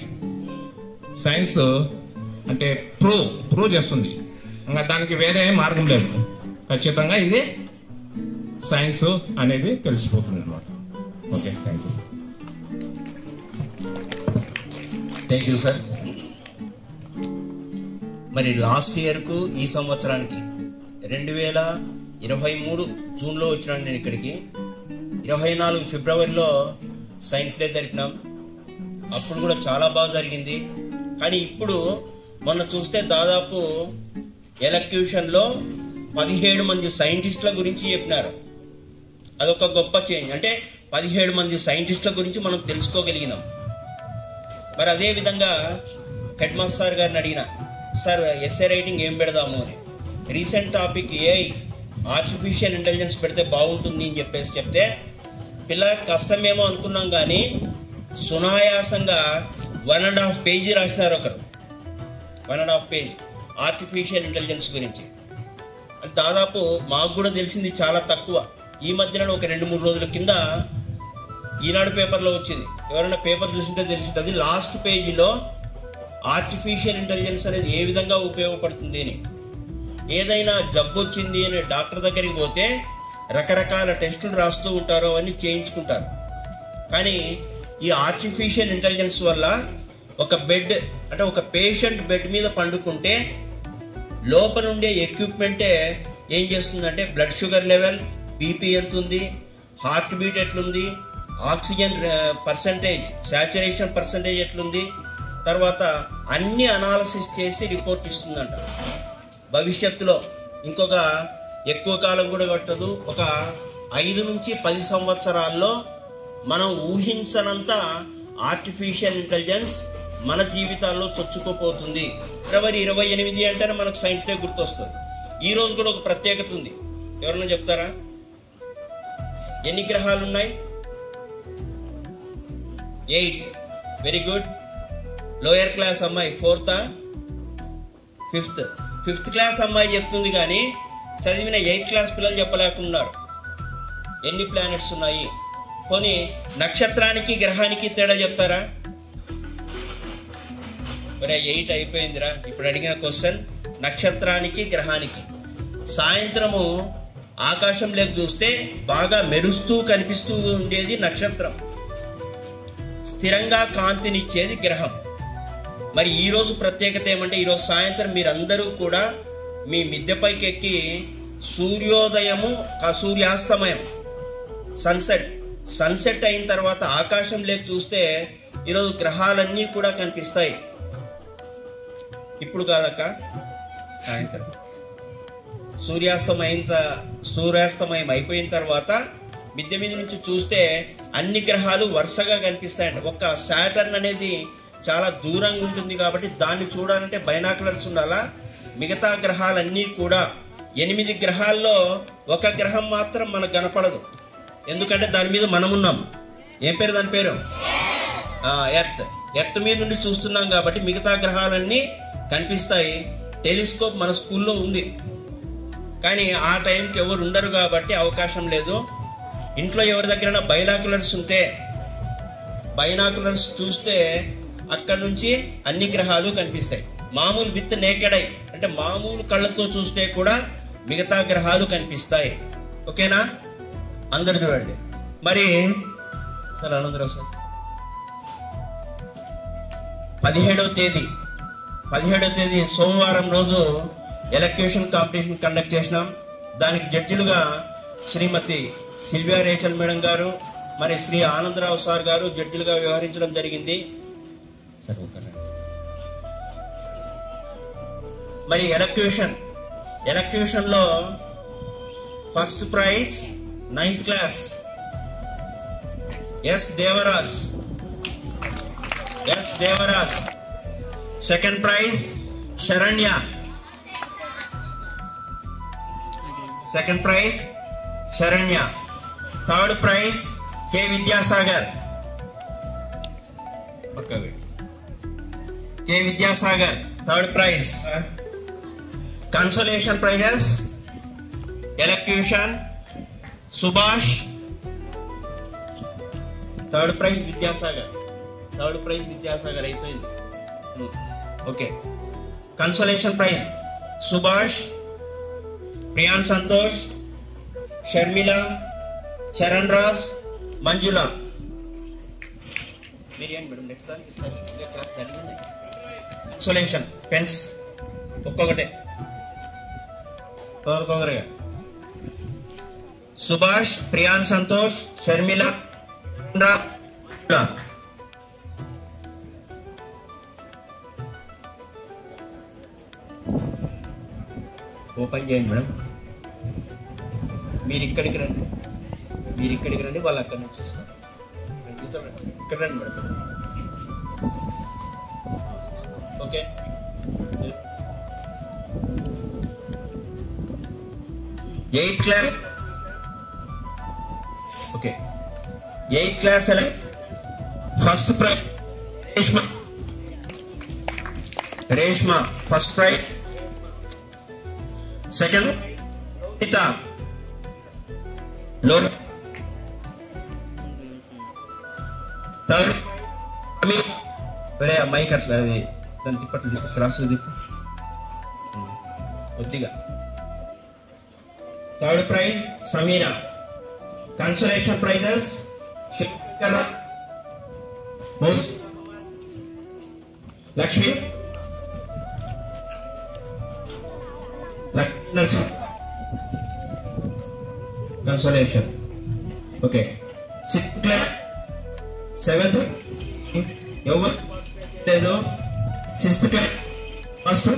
సైన్స్ అంటే ప్రూవ్ చేస్తుంది, ఇంకా దానికి వేరే మార్గం లేదు. ఖచ్చితంగా ఇది సైన్స్ అనేది తెలిసిపోతుంది అనమాట. Okay, thank you. Thank you sir. మరి లాస్ట్ ఇయర్కు ఈ సంవత్సరానికి 2023 జూన్లో వచ్చినాను నేను ఇక్కడికి. 24 ఫిబ్రవరిలో సైన్స్ డే జరిపినాం. అప్పుడు కూడా చాలా బాగా జరిగింది. కానీ ఇప్పుడు మొన్న చూస్తే దాదాపు ఎలక్యూషన్లో 17 మంది సైంటిస్టుల గురించి చెప్పినారు. అదొక గొప్ప చేంజ్. అంటే 17 మంది సైంటిస్టుల గురించి మనం తెలుసుకోగలిగినాం. మరి అదేవిధంగా హెడ్ మాస్టర్ గారిని అడిగిన, సార్ ఎస్ఏ రైటింగ్ ఏం పెడదాము అని. Recent topic AI, artificial intelligence పెడితే బాగుంటుంది అని చెప్తే పిల్లలకి కష్టమేమో అనుకున్నాం, కానీ సునాయాసంగా 1.5 పేజీ రాసినారు ఒకరు. 1.5 పేజ్ ఆర్టిఫిషియల్ ఇంటెలిజెన్స్ గురించి. దాదాపు మాకు కూడా తెలిసింది చాలా తక్కువ. ఈ మధ్యన ఒక 2-3 రోజుల కింద ఈనాడు పేపర్లో వచ్చింది. ఎవరైనా పేపర్ చూసింటే తెలిసింది. లాస్ట్ పేజీలో ఆర్టిఫిషియల్ ఇంటెలిజెన్స్ అనేది ఏ విధంగా ఉపయోగపడుతుంది అని. ఏదైనా జబ్బు వచ్చింది అని డాక్టర్ దగ్గరికి పోతే రకరకాల టెస్టులు రాస్తూ ఉంటారు, అవన్నీ చేయించుకుంటారు. కానీ ఈ ఆర్టిఫిషియల్ ఇంటెలిజెన్స్ వల్ల ఒక బెడ్, అంటే ఒక పేషెంట్ బెడ్ మీద పండుకుంటే లోపల ఉండే ఎక్విప్మెంటే ఏం చేస్తుందంటే బ్లడ్ షుగర్ లెవెల్, బీపీ ఎంత ఉంది, హార్ట్ బీట్ ఎట్లుంది, ఆక్సిజన్ పర్సంటేజ్, సాచురేషన్ పర్సంటేజ్ ఎట్లుంది, తర్వాత అన్ని అనాలసిస్ చేసి రిపోర్ట్ ఇస్తుందంట. భవిష్యత్తులో ఇంకొక ఎక్కువ కాలం కూడా పట్టదు, ఒక 5 నుంచి 10 సంవత్సరాల్లో మనం ఊహించనంత ఆర్టిఫిషియల్ ఇంటెలిజెన్స్ మన జీవితాల్లో చొచ్చుకోపోతుంది. ఫిబ్రవరి 28 అంటేనే మనకు సైన్స్ డే గుర్తొస్తుంది. ఈ రోజు కూడా ఒక ప్రత్యేకత ఉంది. ఎవరన్నా చెప్తారా? ఎన్ని గ్రహాలు ఉన్నాయి? 8. Very good. లోయర్ క్లాస్ అమ్మాయి 4th, 5th క్లాస్ అమ్మాయి చెప్తుంది, కానీ చదివిన 8th క్లాస్ పిల్లలు చెప్పలేకున్నారు. ఎన్ని ప్లానెట్స్ ఉన్నాయి? పోనీ నక్షత్రానికి గ్రహానికి తేడా చెప్తారా? మరి 8 అయిపోయిందిరా. ఇప్పుడు అడిగిన క్వశ్చన్ నక్షత్రానికి గ్రహానికి. సాయంత్రము ఆకాశంలోకి చూస్తే బాగా మెరుస్తూ కనిపిస్తూ ఉండేది నక్షత్రం, స్థిరంగా కాంతినిచ్చేది గ్రహం. మరి ఈరోజు ప్రత్యేకత ఏమంటే, ఈరోజు సాయంత్రం మీరందరూ కూడా మీ మిద్దెపైకి ఎక్కి సూర్యోదయము సూర్యాస్తమయం సన్సెట్ అయిన తర్వాత ఆకాశంలోకి చూస్తే ఈరోజు గ్రహాలన్నీ కూడా కనిపిస్తాయి. ఇప్పుడు కాదక్క, సాయంత్రం సూర్యాస్తమయం అయిపోయిన తర్వాత మిద్దె మీద నుంచి చూస్తే అన్ని గ్రహాలు వరుసగా కనిపిస్తాయంట. ఒక్క సాటర్న్ అనేది చాలా దూరంగా ఉంటుంది కాబట్టి దాన్ని చూడాలంటే బైనాకులర్స్ ఉండాలా. మిగతా గ్రహాలన్నీ కూడా 8 గ్రహాల్లో ఒక గ్రహం మాత్రం మనకు కనపడదు, ఎందుకంటే దాని మీద మనం ఉన్నాం. ఏం పేరు దాని పేరు? ఎర్త్ మీద నుండి చూస్తున్నాం కాబట్టి మిగతా గ్రహాలన్నీ కనిపిస్తాయి. టెలిస్కోప్ మన స్కూల్లో ఉంది, కానీ ఆ టైంకి ఎవరు ఉండరు కాబట్టి అవకాశం లేదు. ఇంట్లో ఎవరి దగ్గర బైనాకులర్స్ ఉంటే బైనాకులర్స్ చూస్తే అక్కడ నుంచి అన్ని గ్రహాలు కనిపిస్తాయి. మామూలు విత్ నేకెడ్ ఐ అంటే మామూలు కళ్ళతో చూస్తే కూడా మిగతా గ్రహాలు కనిపిస్తాయి. ఓకేనా? అందరు చూడండి. మరి సార్ ఆనందరావు సార్ 17వ తేదీ సోమవారం రోజు ఎలక్యూషన్ కాంపిటీషన్ కండక్ట్ చేసినాం. దానికి జడ్జిలుగా శ్రీమతి సిల్వియా రేచల్ మేడం గారు, మరి శ్రీ ఆనందరావు సార్ గారు జడ్జిలుగా వ్యవహరించడం జరిగింది. మరి ఎలక్యూషన్ లో first prize 9th class S Devaraj. Second prize Saranya. Third prize K Vidyasagar. Third prize. Consolation prizes elocution Subhash. Third prize Vidyasagar అయిపోయింది. Okay. Consolation prize Subhash, Priyan Santosh, Sharmila, Charan Raj, Manjula. Consolation pens ఒక్కొక్కటే సుభాష్, ప్రియాన్ సంతోష్, షర్మిల, ఓపెన్ చేయండి మేడం. మీరు ఇక్కడికి రండి, వాళ్ళు అక్కడి నుంచి చూస్తారు. ఇక్కడ రండి madam. Okay. Eighth class. Okay. 8th class first prize Reshma first prize. Second third mic అట్లా అది దాన్ని తిప్పట్లు క్రాస్ తిప్పు కొద్దిగా. Third prize Sameera. Consolation prizes Lakshmi, consolation. Okay. 6th class 7th ఎవరు లేదు. 6th class first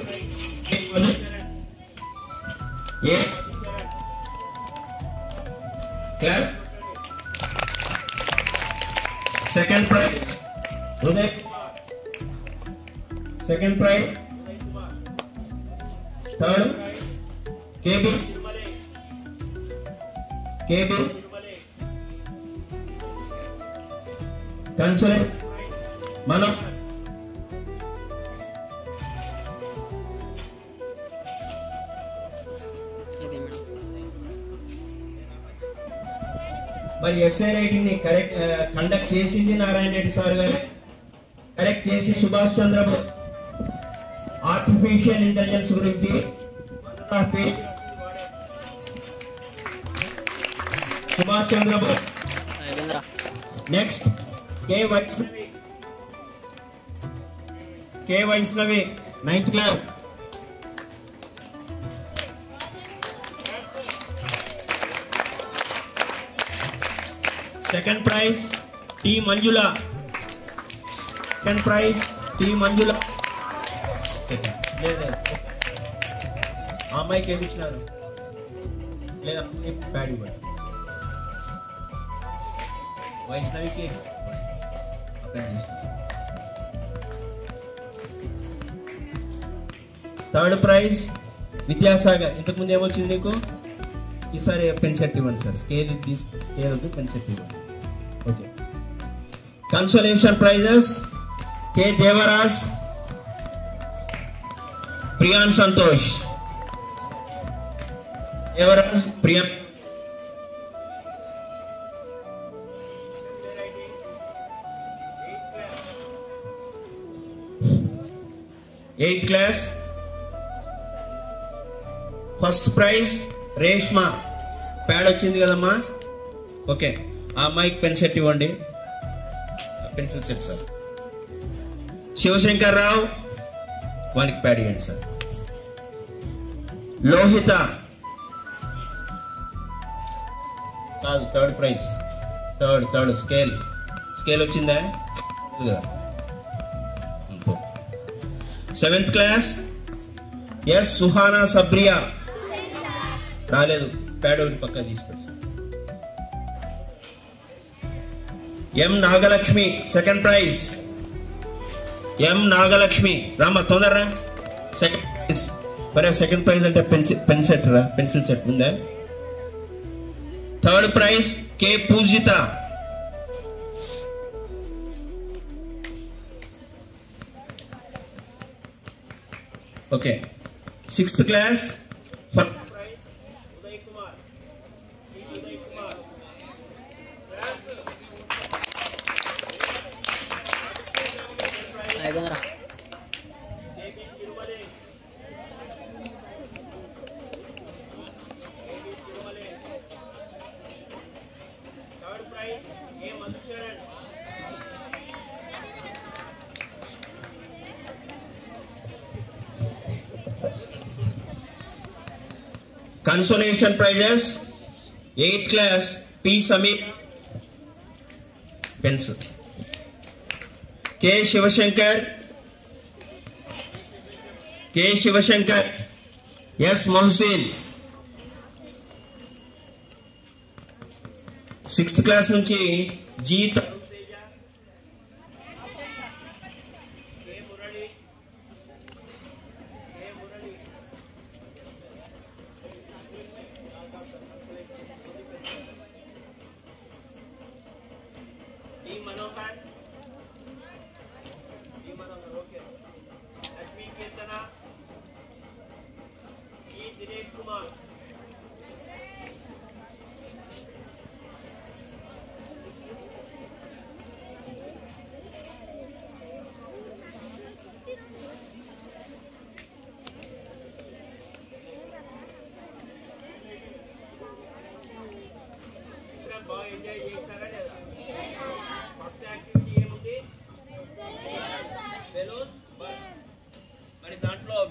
class. Second prize Uday. Second prize. Third, KB. Consulate. Mano. మరి SA writing ని కండక్ట్ చేసింది నారాయణ రెడ్డి సార్ గారు, కరెక్ట్ చేసి సుభాష్ చంద్రబోస్ ఆర్టిఫిషియల్ ఇంటెలిజెన్స్ గురించి Subhash Chandrabose. Next K Vaishnavi 9th class. Second prize T Manjula. లేదా ఆ అమ్మాయికి ఏమి ఇచ్చినారు? లేదా ప్యాడ్ ఇవ్వండి. వైష్ణవికి థర్డ్ ప్రైజ్ విద్యాసాగర్. ఇంతకుముందు ఏమొచ్చింది నీకు? ఈసారి పెన్ సెట్ ఇవ్వండి సార్. స్కేల్ వద్దు, పెన్ సెట్ ఇవ్వండి. Okay. Consolation prizes K Devaraj, Priyan Santosh. Devaraj, Priyan. Eighth class. First prize Reshma. Pad వచ్చింది కదమ్మా. ఓకే, ఆ అమ్మాయికి పెన్ సెట్ ఇవ్వండి, pencil set sir. Shivashankar Rao, వానికి ప్యాడ్ ఇవ్వండి సార్. లోహిత కాదు, థర్డ్ ప్రైజ్. థర్డ్ స్కేల్ వచ్చిందా? Seventh class S Suhana Sabriya. రాలేదు, ప్యాడ్ ఒకటి పక్క తీసుకొచ్చి. ఎం Nagalakshmi second prize. M Nagalakshmi రామా తొందరరా. Second prize. మరి సెకండ్ ప్రైజ్ అంటే పెన్ సెట్ రా, పెన్సిల్ సెట్ ఉందా? Third prize K Poojitha. Okay. Sixth class first prize Uday Kumar. Third prize A Madhucharan. Consolation prizes 8th class P Samir pencil. K Shivashankar yes Mohsin. 6th class నుంచి G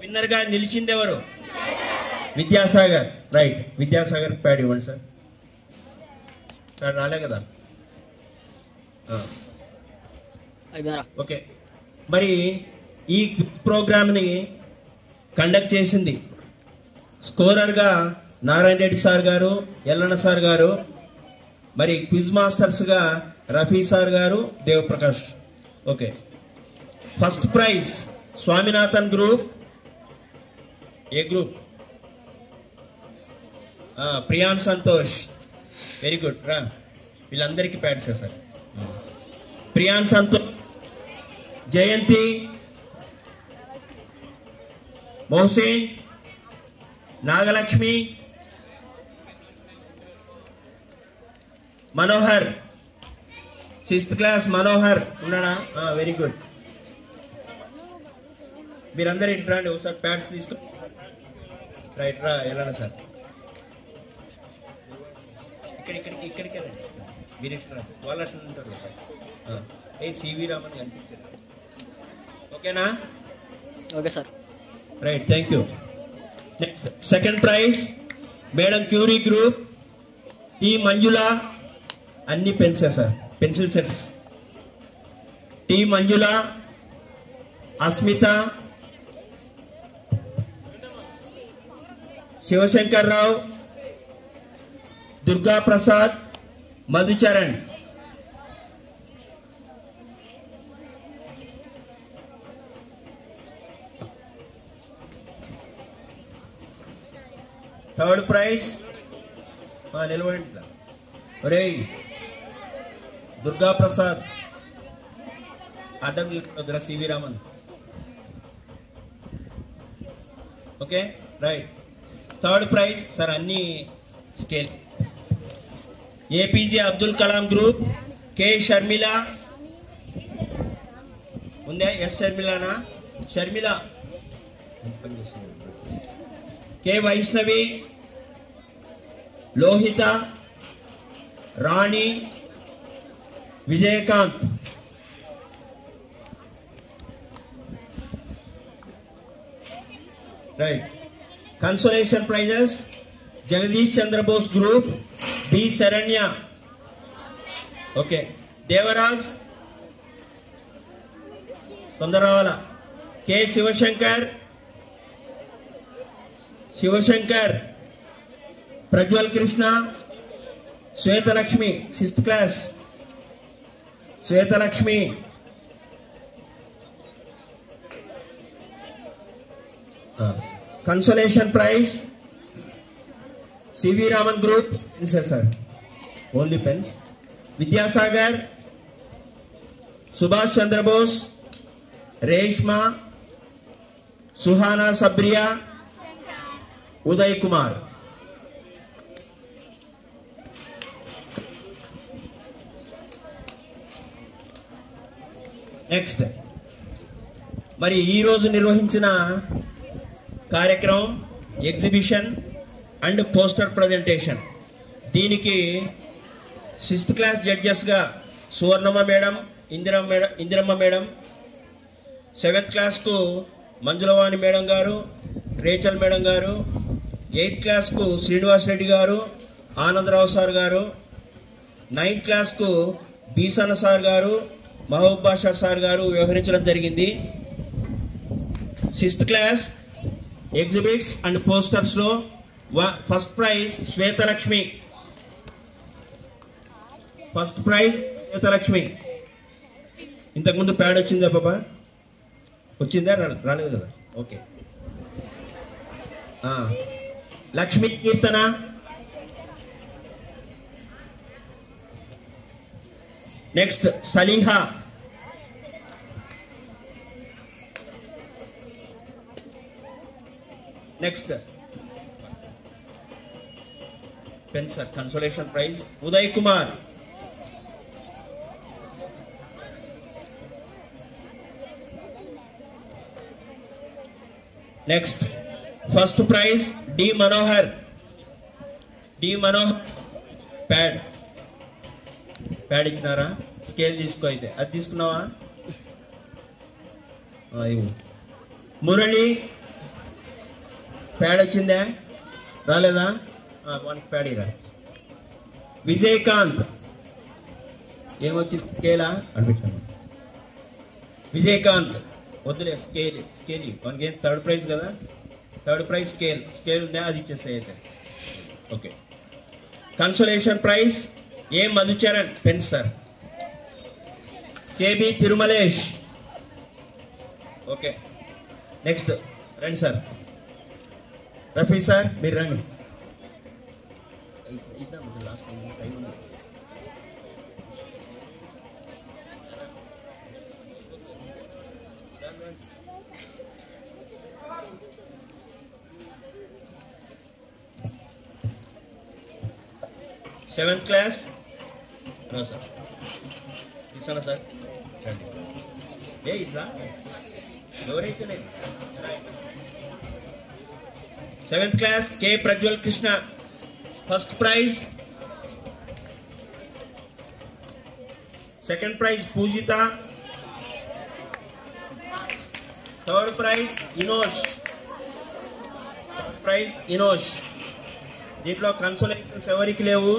winner గా నిలిచింది ఎవరు? Vidyasagar. Right, Vidyasagar pad ఇవ్వండి sir. రాలే కదా. Okay, మరి ఈ ప్రోగ్రామ్ ని కండక్ట్ చేసింది స్కోరర్ గా నారాయణ రెడ్డి సార్ గారు, ఎల్లన్న సార్ గారు, మరి క్విజ్ మాస్టర్స్ గా రఫీ సార్ గారు, Devaprakash. Okay, first prize Swaminathan group. A group? Priyan Santosh. Very good. రా, వీళ్ళందరికీ pads sir. Priyan Santosh, Jayanthi, Mohsin, Nagalakshmi, Manohar. 6th class Manohar ఉన్నాడా? Very good. మీరందరూ ఇటు రండి, ఒకసారి ప్యాడ్స్ తీసుకో. రైట్ రా, వెళ్ళండి సార్. ఇక్కడికే రండి. మీరు ఇటు రండి, వాళ్ళు అట్లా ఉంటారు కదా సార్. సివి రామన్ కనిపించారు. ఓకేనా? Okay sir. Right, thank you. Next second prize madam Curie group. T Manjula. అన్ని పెన్సే sir, pencil sets. T Manjula, Asmitha, Shivashankar Rao, Durga Prasad, మధుచరణ్. థర్డ్ ప్రైజ్ నిలవండి. ఒరే దుర్గా ప్రసాద్, అడ్డం వద్దురా, C V Raman. Okay, right. Third prize sir అన్ని scale. APJ Abdul Kalam group. K Sharmila ఉందా? ఎస్ షర్మిలానా? Sharmila. K Vaishnavi, Lohitha, Rani, Vijayakanth. Right. Consolation prizes Jagadish Chandrabose group. B Saranya. Okay. Devaraj తొందరవాల. K Shivashankar, Prajwal Krishna, Swethalakshmi 6th class. Swethalakshmi. Consolation prize C V Raman group. Sir only pens. Vidyasagar, Subhash Chandrabose, Reshma, Suhana Sabriya, Uday Kumar. Next మరి ఈరోజు నిర్వహించిన కార్యక్రమం ఎగ్జిబిషన్ అండ్ పోస్టర్ ప్రజెంటేషన్. దీనికి 6th class జడ్జెస్గా Suvarnamma madam, Indiramma madam. 7th క్లాస్కు మంజులవాణి మేడం గారు, రేచల్ మేడం గారు. 8th క్లాస్కు శ్రీనివాస్ రెడ్డి గారు, ఆనందరావు సార్ గారు. 9th క్లాస్కు బీసన్న సార్ గారు, మహబూబ్ బాషా సార్ గారు వ్యవహరించడం జరిగింది. 6th క్లాస్ ఎగ్జిబిట్స్ అండ్ పోస్టర్స్లో first prize Swethalakshmi. First prize Swethalakshmi. ఇంతకుముందు ప్యాడ్ వచ్చిందా పాప? వచ్చిందా? రాలేదు కదా. Okay. Lakshmi Keerthana. Next Saliha. Next పెన్సర్ consolation prize Uday Kumar. Next first prize D Manohar. Pad ఇచ్చినారా? స్కేల్ తీసుకో. అయితే అది తీసుకున్నావా? మురళి ప్యాడ్ వచ్చిందా? రాలేదా? మనకి ప్యాడ్ ఇరా. విజయకాంత్ ఏమొచ్చింది? స్కేలా అనిపించాను. విజయకాంత్ వద్దులే, స్కేల్ మనకి ఏం థర్డ్ ప్రైజ్ కదా. థర్డ్ ప్రైజ్ స్కేల్ ఉందా? అది ఇచ్చేస్తాయి అయితే. Okay. Consolation prize A Madhucharan pens sir. KB Thirumalesh. Okay next రండి సార్. రఫీ సార్ మీరు రండి. ఇద్దాం లాస్ట్ టైం ఉంది. సెవెంత్ క్లాస్ రా సార్. ఇస్తానా సార్? ఏ ఇట్లా ఎవరైతే seventh class K Prajwal Krishna first prize. Second prize Poojitha. Third prize Inosh. దీంట్లో కన్సోలేషన్స్ ఎవరికి లేవు.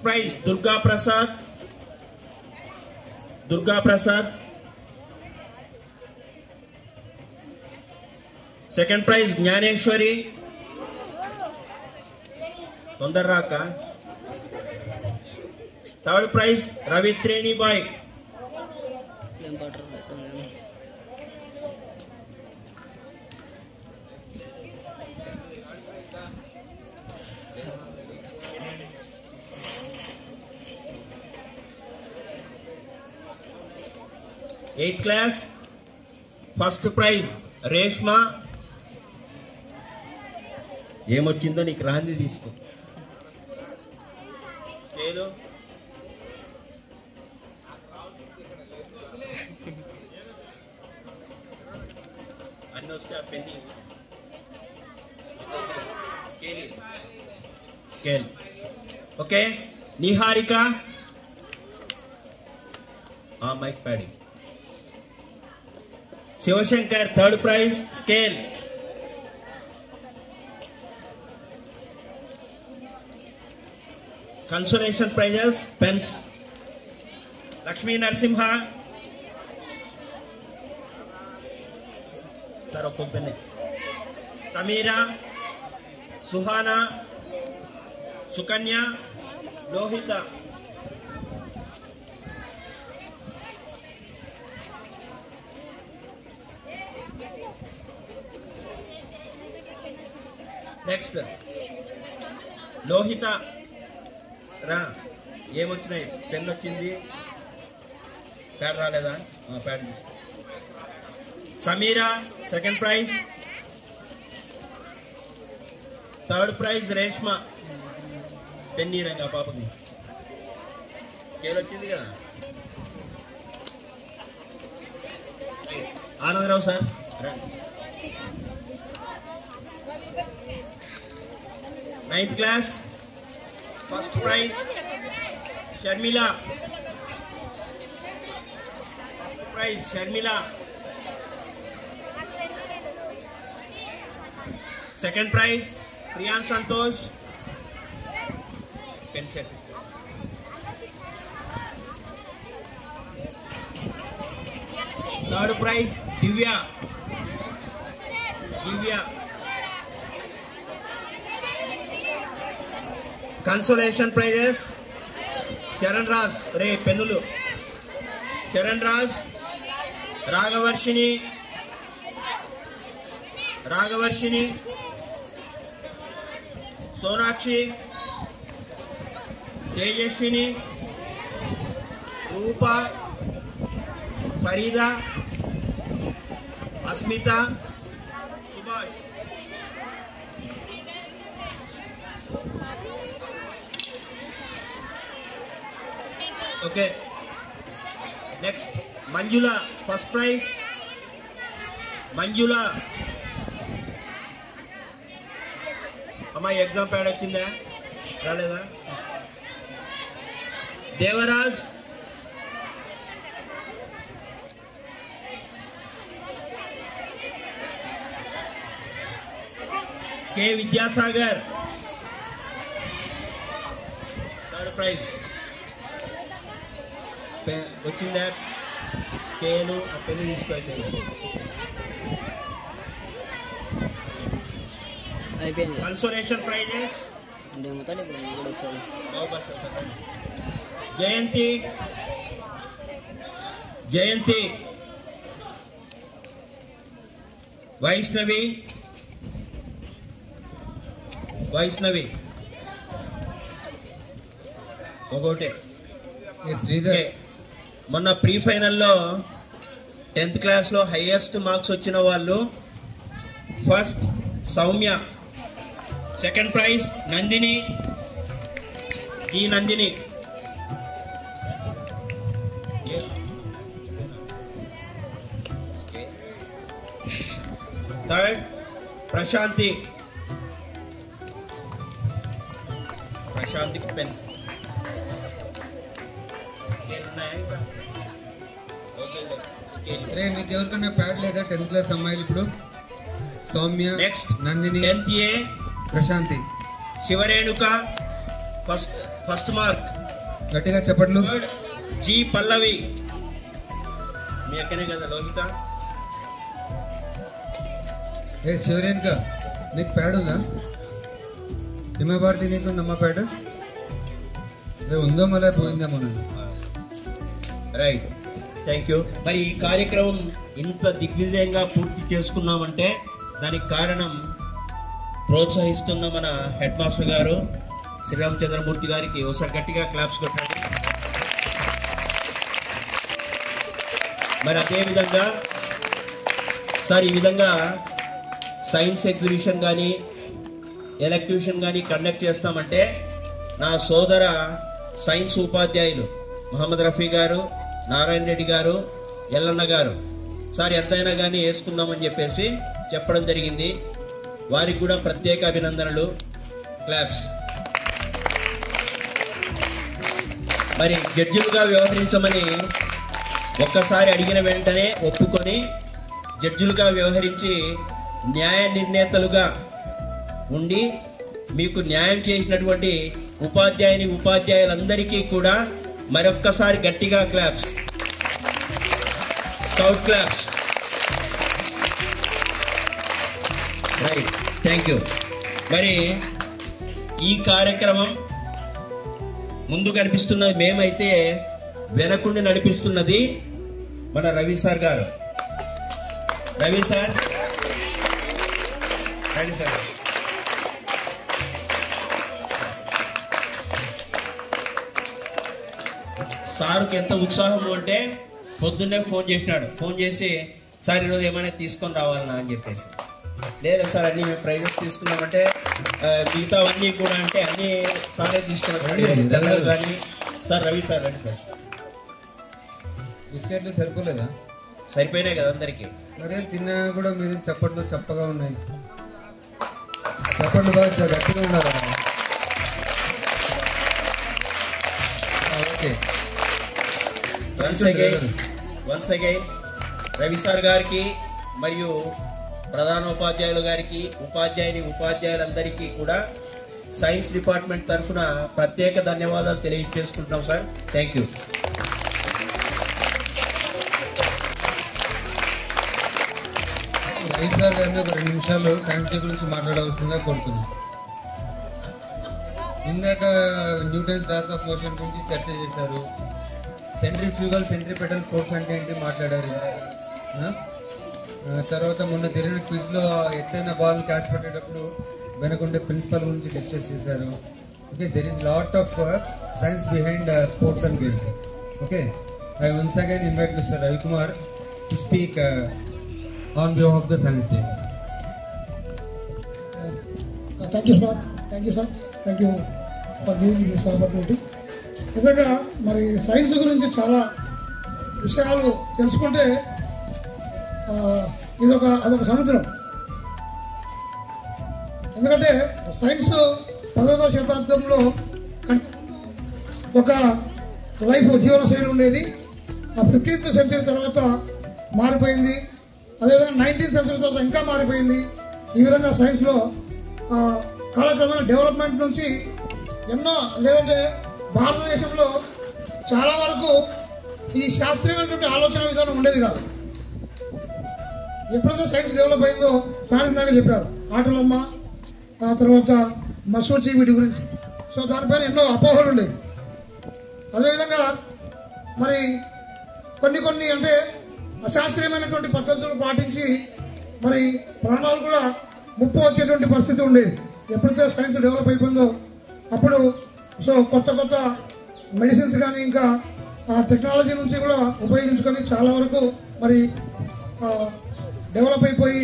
Prize Durga Prasad. Second prize Jnaneshwari. తొందరరాక. Third praise రవిత్రేణి boy. Eighth class first prize Reshma. ఏమొచ్చిందో నీకు రాంది తీసుకో. స్కేలు అన్నీ వస్తే ఆ పెన్ని స్కేల్. ఓకే నిహారిక మైక్ ప్యాడింగ్. Shivashankar third prize scale. Consolation prizes pens. Lakshmi Narasimha sir ఒక్కొక్క పెన్నే. సమీరా, సుహానా, సుకన్య, లోహిత. నెక్స్ట్ లోహిత రా. ఏమొచ్చినాయి? పెన్ వచ్చింది, ప్యాడ్ రాలేదా? Pad. Sameera second prize. Third prize Reshma. Pen రంగా పాపకి. స్కేల్ వచ్చింది కదా. Anandarao sir ninth class first prize Sharmila. Second prize Priyan Santosh. Pen set. Third prize Divya. Consolation prizes Charan Raj. రే పెన్నులు. Charan Raj, Raghavarshini, Sonakshi, Tejaswini, Roopa, Farida, Asmitha, Subhash. Okay next Manjula first prize. అమ్మాయి ఎగ్జామ్ ప్యాడ్ వచ్చిందా? రాలేదా? Devaraj, K Vidyasagar third prize. వచ్చిందా? స్కేలు ఆ పెన్ను తీసుకోవాలి. కన్సోలేషన్ ప్రైజెస్ జయంతి, జయంతి, వైష్ణవి ఒకటే. శ్రీధర్ మొన్న ప్రీ ఫైనల్లో 10th క్లాస్లో హైయెస్ట్ మార్క్స్ వచ్చిన వాళ్ళు first Soumya, second prize Nandini, Nandini, third Prashanti pen. అరే మీకు ఎవరికన్నా ప్యాడ్ లేదా 10th క్లాస్ అమ్మాయిలు? ఇప్పుడు Soumya, next Nandini, 10th A Prashanti, Shivarenuka first mark. గట్టిగా చెప్పట్లు. జి పల్లవి, మీ అక్కనే కదా లోహిత. ఏ శివరేణుక, నీకు ప్యాడ్ ఉందా? హిమభారతి నీకు ఉందమ్మా ప్యాడ్? ఉందో మళ్ళీ పోయిందా మనం? Right, thank you. మరి ఈ కార్యక్రమం ఇంత దిగ్విజయంగా పూర్తి చేసుకున్నామంటే దానికి కారణం ప్రోత్సహిస్తున్న మన హెడ్ మాస్టర్ గారు శ్రీరామచంద్రమూర్తి గారికి ఒకసారి గట్టిగా క్లాప్స్ కొట్టండి. మరి అదేవిధంగా సార్, ఈ విధంగా సైన్స్ ఎగ్జిబిషన్ కానీ ఎలక్ట్యూషన్ కానీ కండక్ట్ చేస్తామంటే నా సోదర సైన్స్ ఉపాధ్యాయులు మహమ్మద్ రఫీ గారు, నారాయణ రెడ్డి గారు, ఎల్లన్న గారు సార్ ఎంతైనా కానీ వేసుకుందామని చెప్పేసి చెప్పడం జరిగింది. వారికి కూడా ప్రత్యేక అభినందనలు, క్లాప్స్. మరి జడ్జిలుగా వ్యవహరించమని ఒక్కసారి అడిగిన వెంటనే ఒప్పుకొని జడ్జిలుగా వ్యవహరించి న్యాయ నిర్ణేతలుగా ఉండి మీకు న్యాయం చేసినటువంటి ఉపాధ్యాయులందరికీ కూడా మరొక్కసారి గట్టిగా claps, scout claps. Right, thank you. మరి ఈ కార్యక్రమం ముందు కనిపిస్తున్నది మేమైతే, వెనకుండి నడిపిస్తున్నది మన రవి సార్ గారు. రవి సార్ రండి సార్. సార్కి ఎంత ఉత్సాహం అంటే పొద్దున్నే ఫోన్ చేసి సార్ ఈరోజు ఏమైనా తీసుకొని రావాలన్నా అని చెప్పేసి. లేదా సార్ అన్ని మేము ప్రైజెస్ తీసుకున్నామంటే మిగతావన్నీ కూడా అంటే అన్ని సారే తీసుకున్నాం కానీ సార్ రవి సార్ రండి సార్. బిస్కెట్లు సరిపోలేదా? సరిపోయినాయి కదా అందరికి. మరే తిన్నా కూడా మీరు చప్పట్లు చప్పగా ఉన్నాయి. చప్పట్లు బాగా గట్టిగా ఉన్నారు. Okay, once again Ravi sir గారికి మరియు ప్రధానోపాధ్యాయులు గారికి, ఉపాధ్యాయులందరికీ కూడా సైన్స్ డిపార్ట్మెంట్ తరఫున ప్రత్యేక ధన్యవాదాలు తెలియజేసుకుంటున్నాం sir. Thank you. Ravi sir గారిని ఒక 2 నిమిషాలు సైన్స్ డే గురించి మాట్లాడవలసిందిగా కోరుతున్నాం. ఇందాక న్యూటన్స్ లాస్ ఆఫ్ మోషన్ గురించి చర్చ చేశారు. సెంట్రిఫ్యూగల్ సెంట్రిపెటల్ ఫోర్స్ అంటే ఏంటి మాట్లాడారు. తర్వాత మొన్న జరిగిన క్విజ్లో ఎత్తైన బాల్ క్యాచ్ పెట్టేటప్పుడు వెనకుండే ప్రిన్సిపల్ గురించి డిస్కస్ చేశారు. Okay, there is lot of science behind sports and games. Okay, I once again invite mister Ravikumar to speak on behalf of the science day. Thank you sir, thank you for giving this opportunity. నిజంగా మరి science గురించి చాలా విషయాలు తెలుసుకుంటే అదొక సముద్రం. ఎందుకంటే science 19వ శతాబ్దంలో ఒక లైఫ్ జీవనశైలి ఉండేది. 15th సెంచరీ తర్వాత మారిపోయింది. అదేవిధంగా 19th సెంచరీ తర్వాత ఇంకా మారిపోయింది. ఈ విధంగా సైన్స్లో కాలక్రమేణా డెవలప్మెంట్ నుంచి ఎన్నో, లేదంటే భారతదేశంలో చాలా వరకు ఈ శాస్త్రీయమైనటువంటి ఆలోచన విధానం ఉండేది కాదు. ఎప్పుడైతే సైన్స్ డెవలప్ అయిందో సైన్స్ దాకా చెప్పారు. ఆటలమ్మ, ఆ తర్వాత మసూచి వీటి గురించి. సో దానిపైన ఎన్నో అపోహలు ఉండేవి. అదేవిధంగా మరి కొన్ని అంటే అశాస్త్రీయమైనటువంటి పద్ధతులు పాటించి మరి ప్రాణాలు కూడా ముప్పు వచ్చేటువంటి పరిస్థితి ఉండేది. ఎప్పుడైతే సైన్స్ డెవలప్ అయిపోయిందో అప్పుడు సో కొత్త మెడిసిన్స్ కానీ ఇంకా టెక్నాలజీ నుంచి కూడా ఉపయోగించుకొని చాలా వరకు మరి డెవలప్ అయిపోయి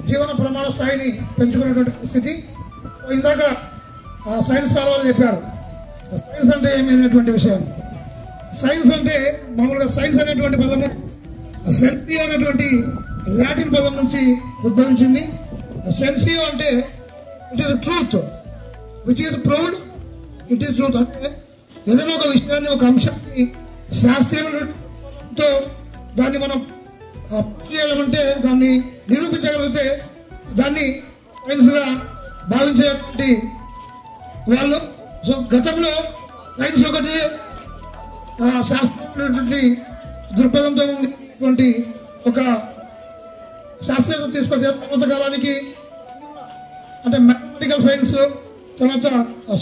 జీవన ప్రమాణ స్థాయిని పెంచుకునేటువంటి పరిస్థితి. ఇందాక సైన్స్ సార్ వాళ్ళు చెప్పారు సైన్స్ అంటే ఏమైనటువంటి విషయాన్ని. సైన్స్ అంటే మామూలుగా సైన్స్ అనేటువంటి పదము సెన్సియో అనేటువంటి లాటిన్ పదం నుంచి ఉద్భవించింది. సెన్సియో అంటే it is truth which is proved, it is truth. అంటే ఏదైనా ఒక విషయాన్ని ఒక అంశాన్ని శాస్త్రీయంతో దాన్ని మనం చేయాలంటే దాన్ని నిరూపించగలిగితే దాన్ని సైన్స్గా భావించేటువంటి వాళ్ళు. సో గతంలో సైన్స్ ఒకటి శాస్త్రీయమైనటువంటి దృక్పథంతో ఉన్నటువంటి ఒక శాస్త్రీయత తీసుకొచ్చారు. కొంతకాలానికి అంటే మ్యాథమెటికల్ సైన్స్, తర్వాత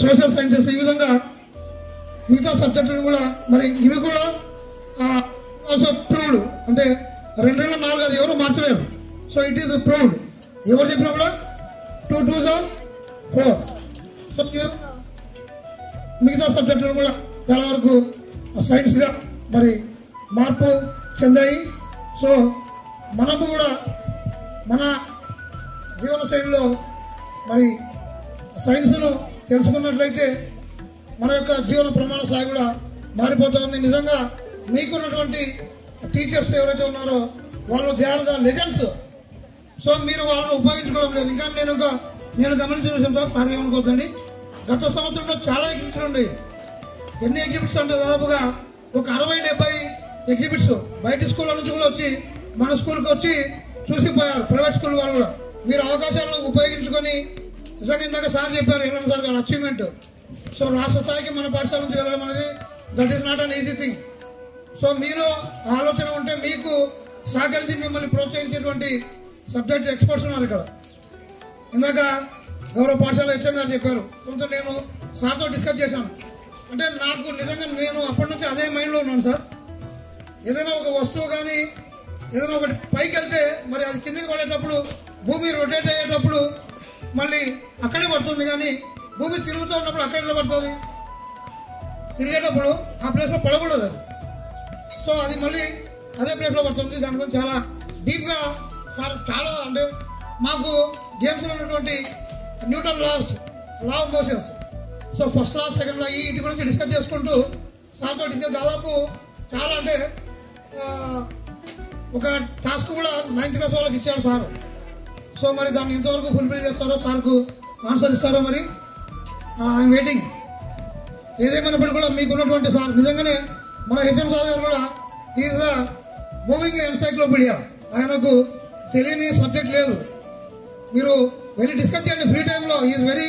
సోషల్ సైన్సెస్, ఈ విధంగా మిగతా సబ్జెక్టులు కూడా మరి ఇవి కూడా ఆల్సో ప్రూవ్డ్. అంటే 2-4 అది ఎవరు మార్చలేరు. So it is proved. ఎవరు చెప్పినా కూడా 2 2 4. సో మిగతా సబ్జెక్టులు కూడా చాలా వరకు సైన్స్గా మరి మార్పు చెందాయి. సో మనము కూడా మన జీవన శైలిలో మరి సైన్స్ను తెలుసుకున్నట్లయితే మన యొక్క జీవన ప్రమాణ స్థాయి కూడా మారిపోతుంది. నిజంగా మీకున్నటువంటి టీచర్స్ ఎవరైతే ఉన్నారో వాళ్ళు they are the legends. So మీరు వాళ్ళని ఉపయోగించుకోవడం లేదు. ఇంకా నేను గమనించిన విషయం సార్ ఏమనుకోవద్దండి, గత సంవత్సరంలో చాలా ఎగ్జిబిట్స్ ఉన్నాయి. ఎన్ని ఎగ్జిబిట్స్ అంటే దాదాపుగా ఒక 60-70 ఎగ్జిబిట్స్ బయట స్కూళ్ళ నుంచి కూడా వచ్చి మన స్కూల్కి వచ్చి చూసిపోయారు, ప్రైవేట్ స్కూల్ వాళ్ళు కూడా. మీరు అవకాశాలను ఉపయోగించుకొని నిజంగా ఇందాక సార్ చెప్పారు ఏమన్నా సార్ గారు అచీవ్మెంట్. సో రాష్ట్ర స్థాయికి మన పాఠశాల నుంచి వెళ్ళడం అనేది that is not an easy thing. So మీరు ఆలోచన ఉంటే మీకు సహకరించి మిమ్మల్ని ప్రోత్సహించేటువంటి సబ్జెక్ట్ ఎక్స్పర్ట్స్ ఉన్నారు ఇక్కడ. ఇందాక గౌరవ పాఠశాల హెచ్ఎం గారు చెప్పారు. కొంత నేను సార్తో డిస్కస్ చేశాను. అంటే నాకు నిజంగా నేను అప్పటి నుంచి అదే మైండ్లో ఉన్నాను సార్. ఏదైనా ఒక వస్తువు కానీ ఏదైనా ఒకటి పైకి వెళ్తే మరి అది కిందకి పడేటప్పుడు భూమి రొటేట్ అయ్యేటప్పుడు మళ్ళీ అక్కడే పడుతుంది, కానీ భూమి తిరుగుతూ ఉన్నప్పుడు అక్కడ పడుతుంది. తిరిగేటప్పుడు ఆ ప్లేస్లో పడకూడదు అది. సో అది మళ్ళీ అదే ప్లేస్లో పడుతుంది. దాని గురించి చాలా డీప్గా సార్ చాలా అంటే మాకు గేమ్స్లో ఉన్నటువంటి Newton law of motions, so first law, second లా, వీటి గురించి డిస్కస్ చేసుకుంటూ సార్తో డిస్కస్ దాదాపు చాలా అంటే ఒక టాస్క్ కూడా 9th క్లాస్ వాళ్ళకి ఇచ్చాడు సార్. సో మరి దాన్ని ఎంతవరకు ఫుల్ఫిల్ చేస్తారో, సార్కు ఆన్సర్ ఇస్తారో మరి ఐఎమ్ వెయిటింగ్. ఏదేమైనప్పుడు కూడా మీకున్నటువంటి సార్ నిజంగానే మన హెచ్ఎం సార్ గారు కూడా ఈజ్ ద మూవింగ్ ఎన్సైక్లోపీడియా. ఆయనకు తెలియని సబ్జెక్ట్ లేదు. మీరు వెళ్ళి డిస్కస్ చేయండి ఫ్రీ టైంలో. Is very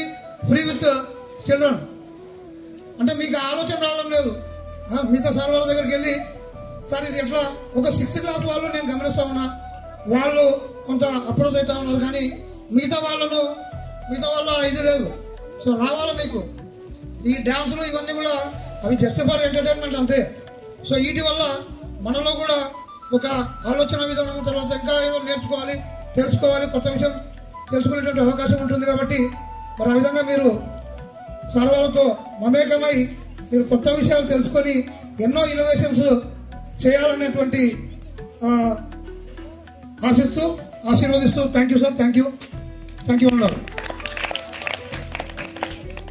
free with children. అంటే మీకు ఆలోచన రావడం లేదు. మిగతా సార్ వాళ్ళ దగ్గరికి వెళ్ళి సార్ ఇది ఎట్లా, ఒక 6th క్లాస్ వాళ్ళు నేను గమనిస్తా ఉన్నా, వాళ్ళు కొంత అప్రోచ్ అవుతా ఉన్నారు, కానీ మిగతా వాళ్ళ ఇది లేదు. సో రావాలా మీకు ఈ డ్యాన్స్లు ఇవన్నీ కూడా అవి జస్ట్ ఫర్ ఎంటర్టైన్మెంట్ అంతే. సో వీటి వల్ల మనలో కూడా ఒక ఆలోచన విధానం, తర్వాత ఇంకా ఏదో నేర్చుకోవాలి, తెలుసుకోవాలి, కొత్త విషయం తెలుసుకునేటువంటి అవకాశం ఉంటుంది. కాబట్టి మరి ఆ విధంగా మీరు సార్ వాళ్ళతో మమేకమై మీరు కొత్త విషయాలు తెలుసుకొని ఎన్నో ఇన్నోవేషన్స్ చేయాలనేటువంటి ఆశిస్తూ ఆశీర్వదిస్తూ thank you sir. Thank you అన్నారు.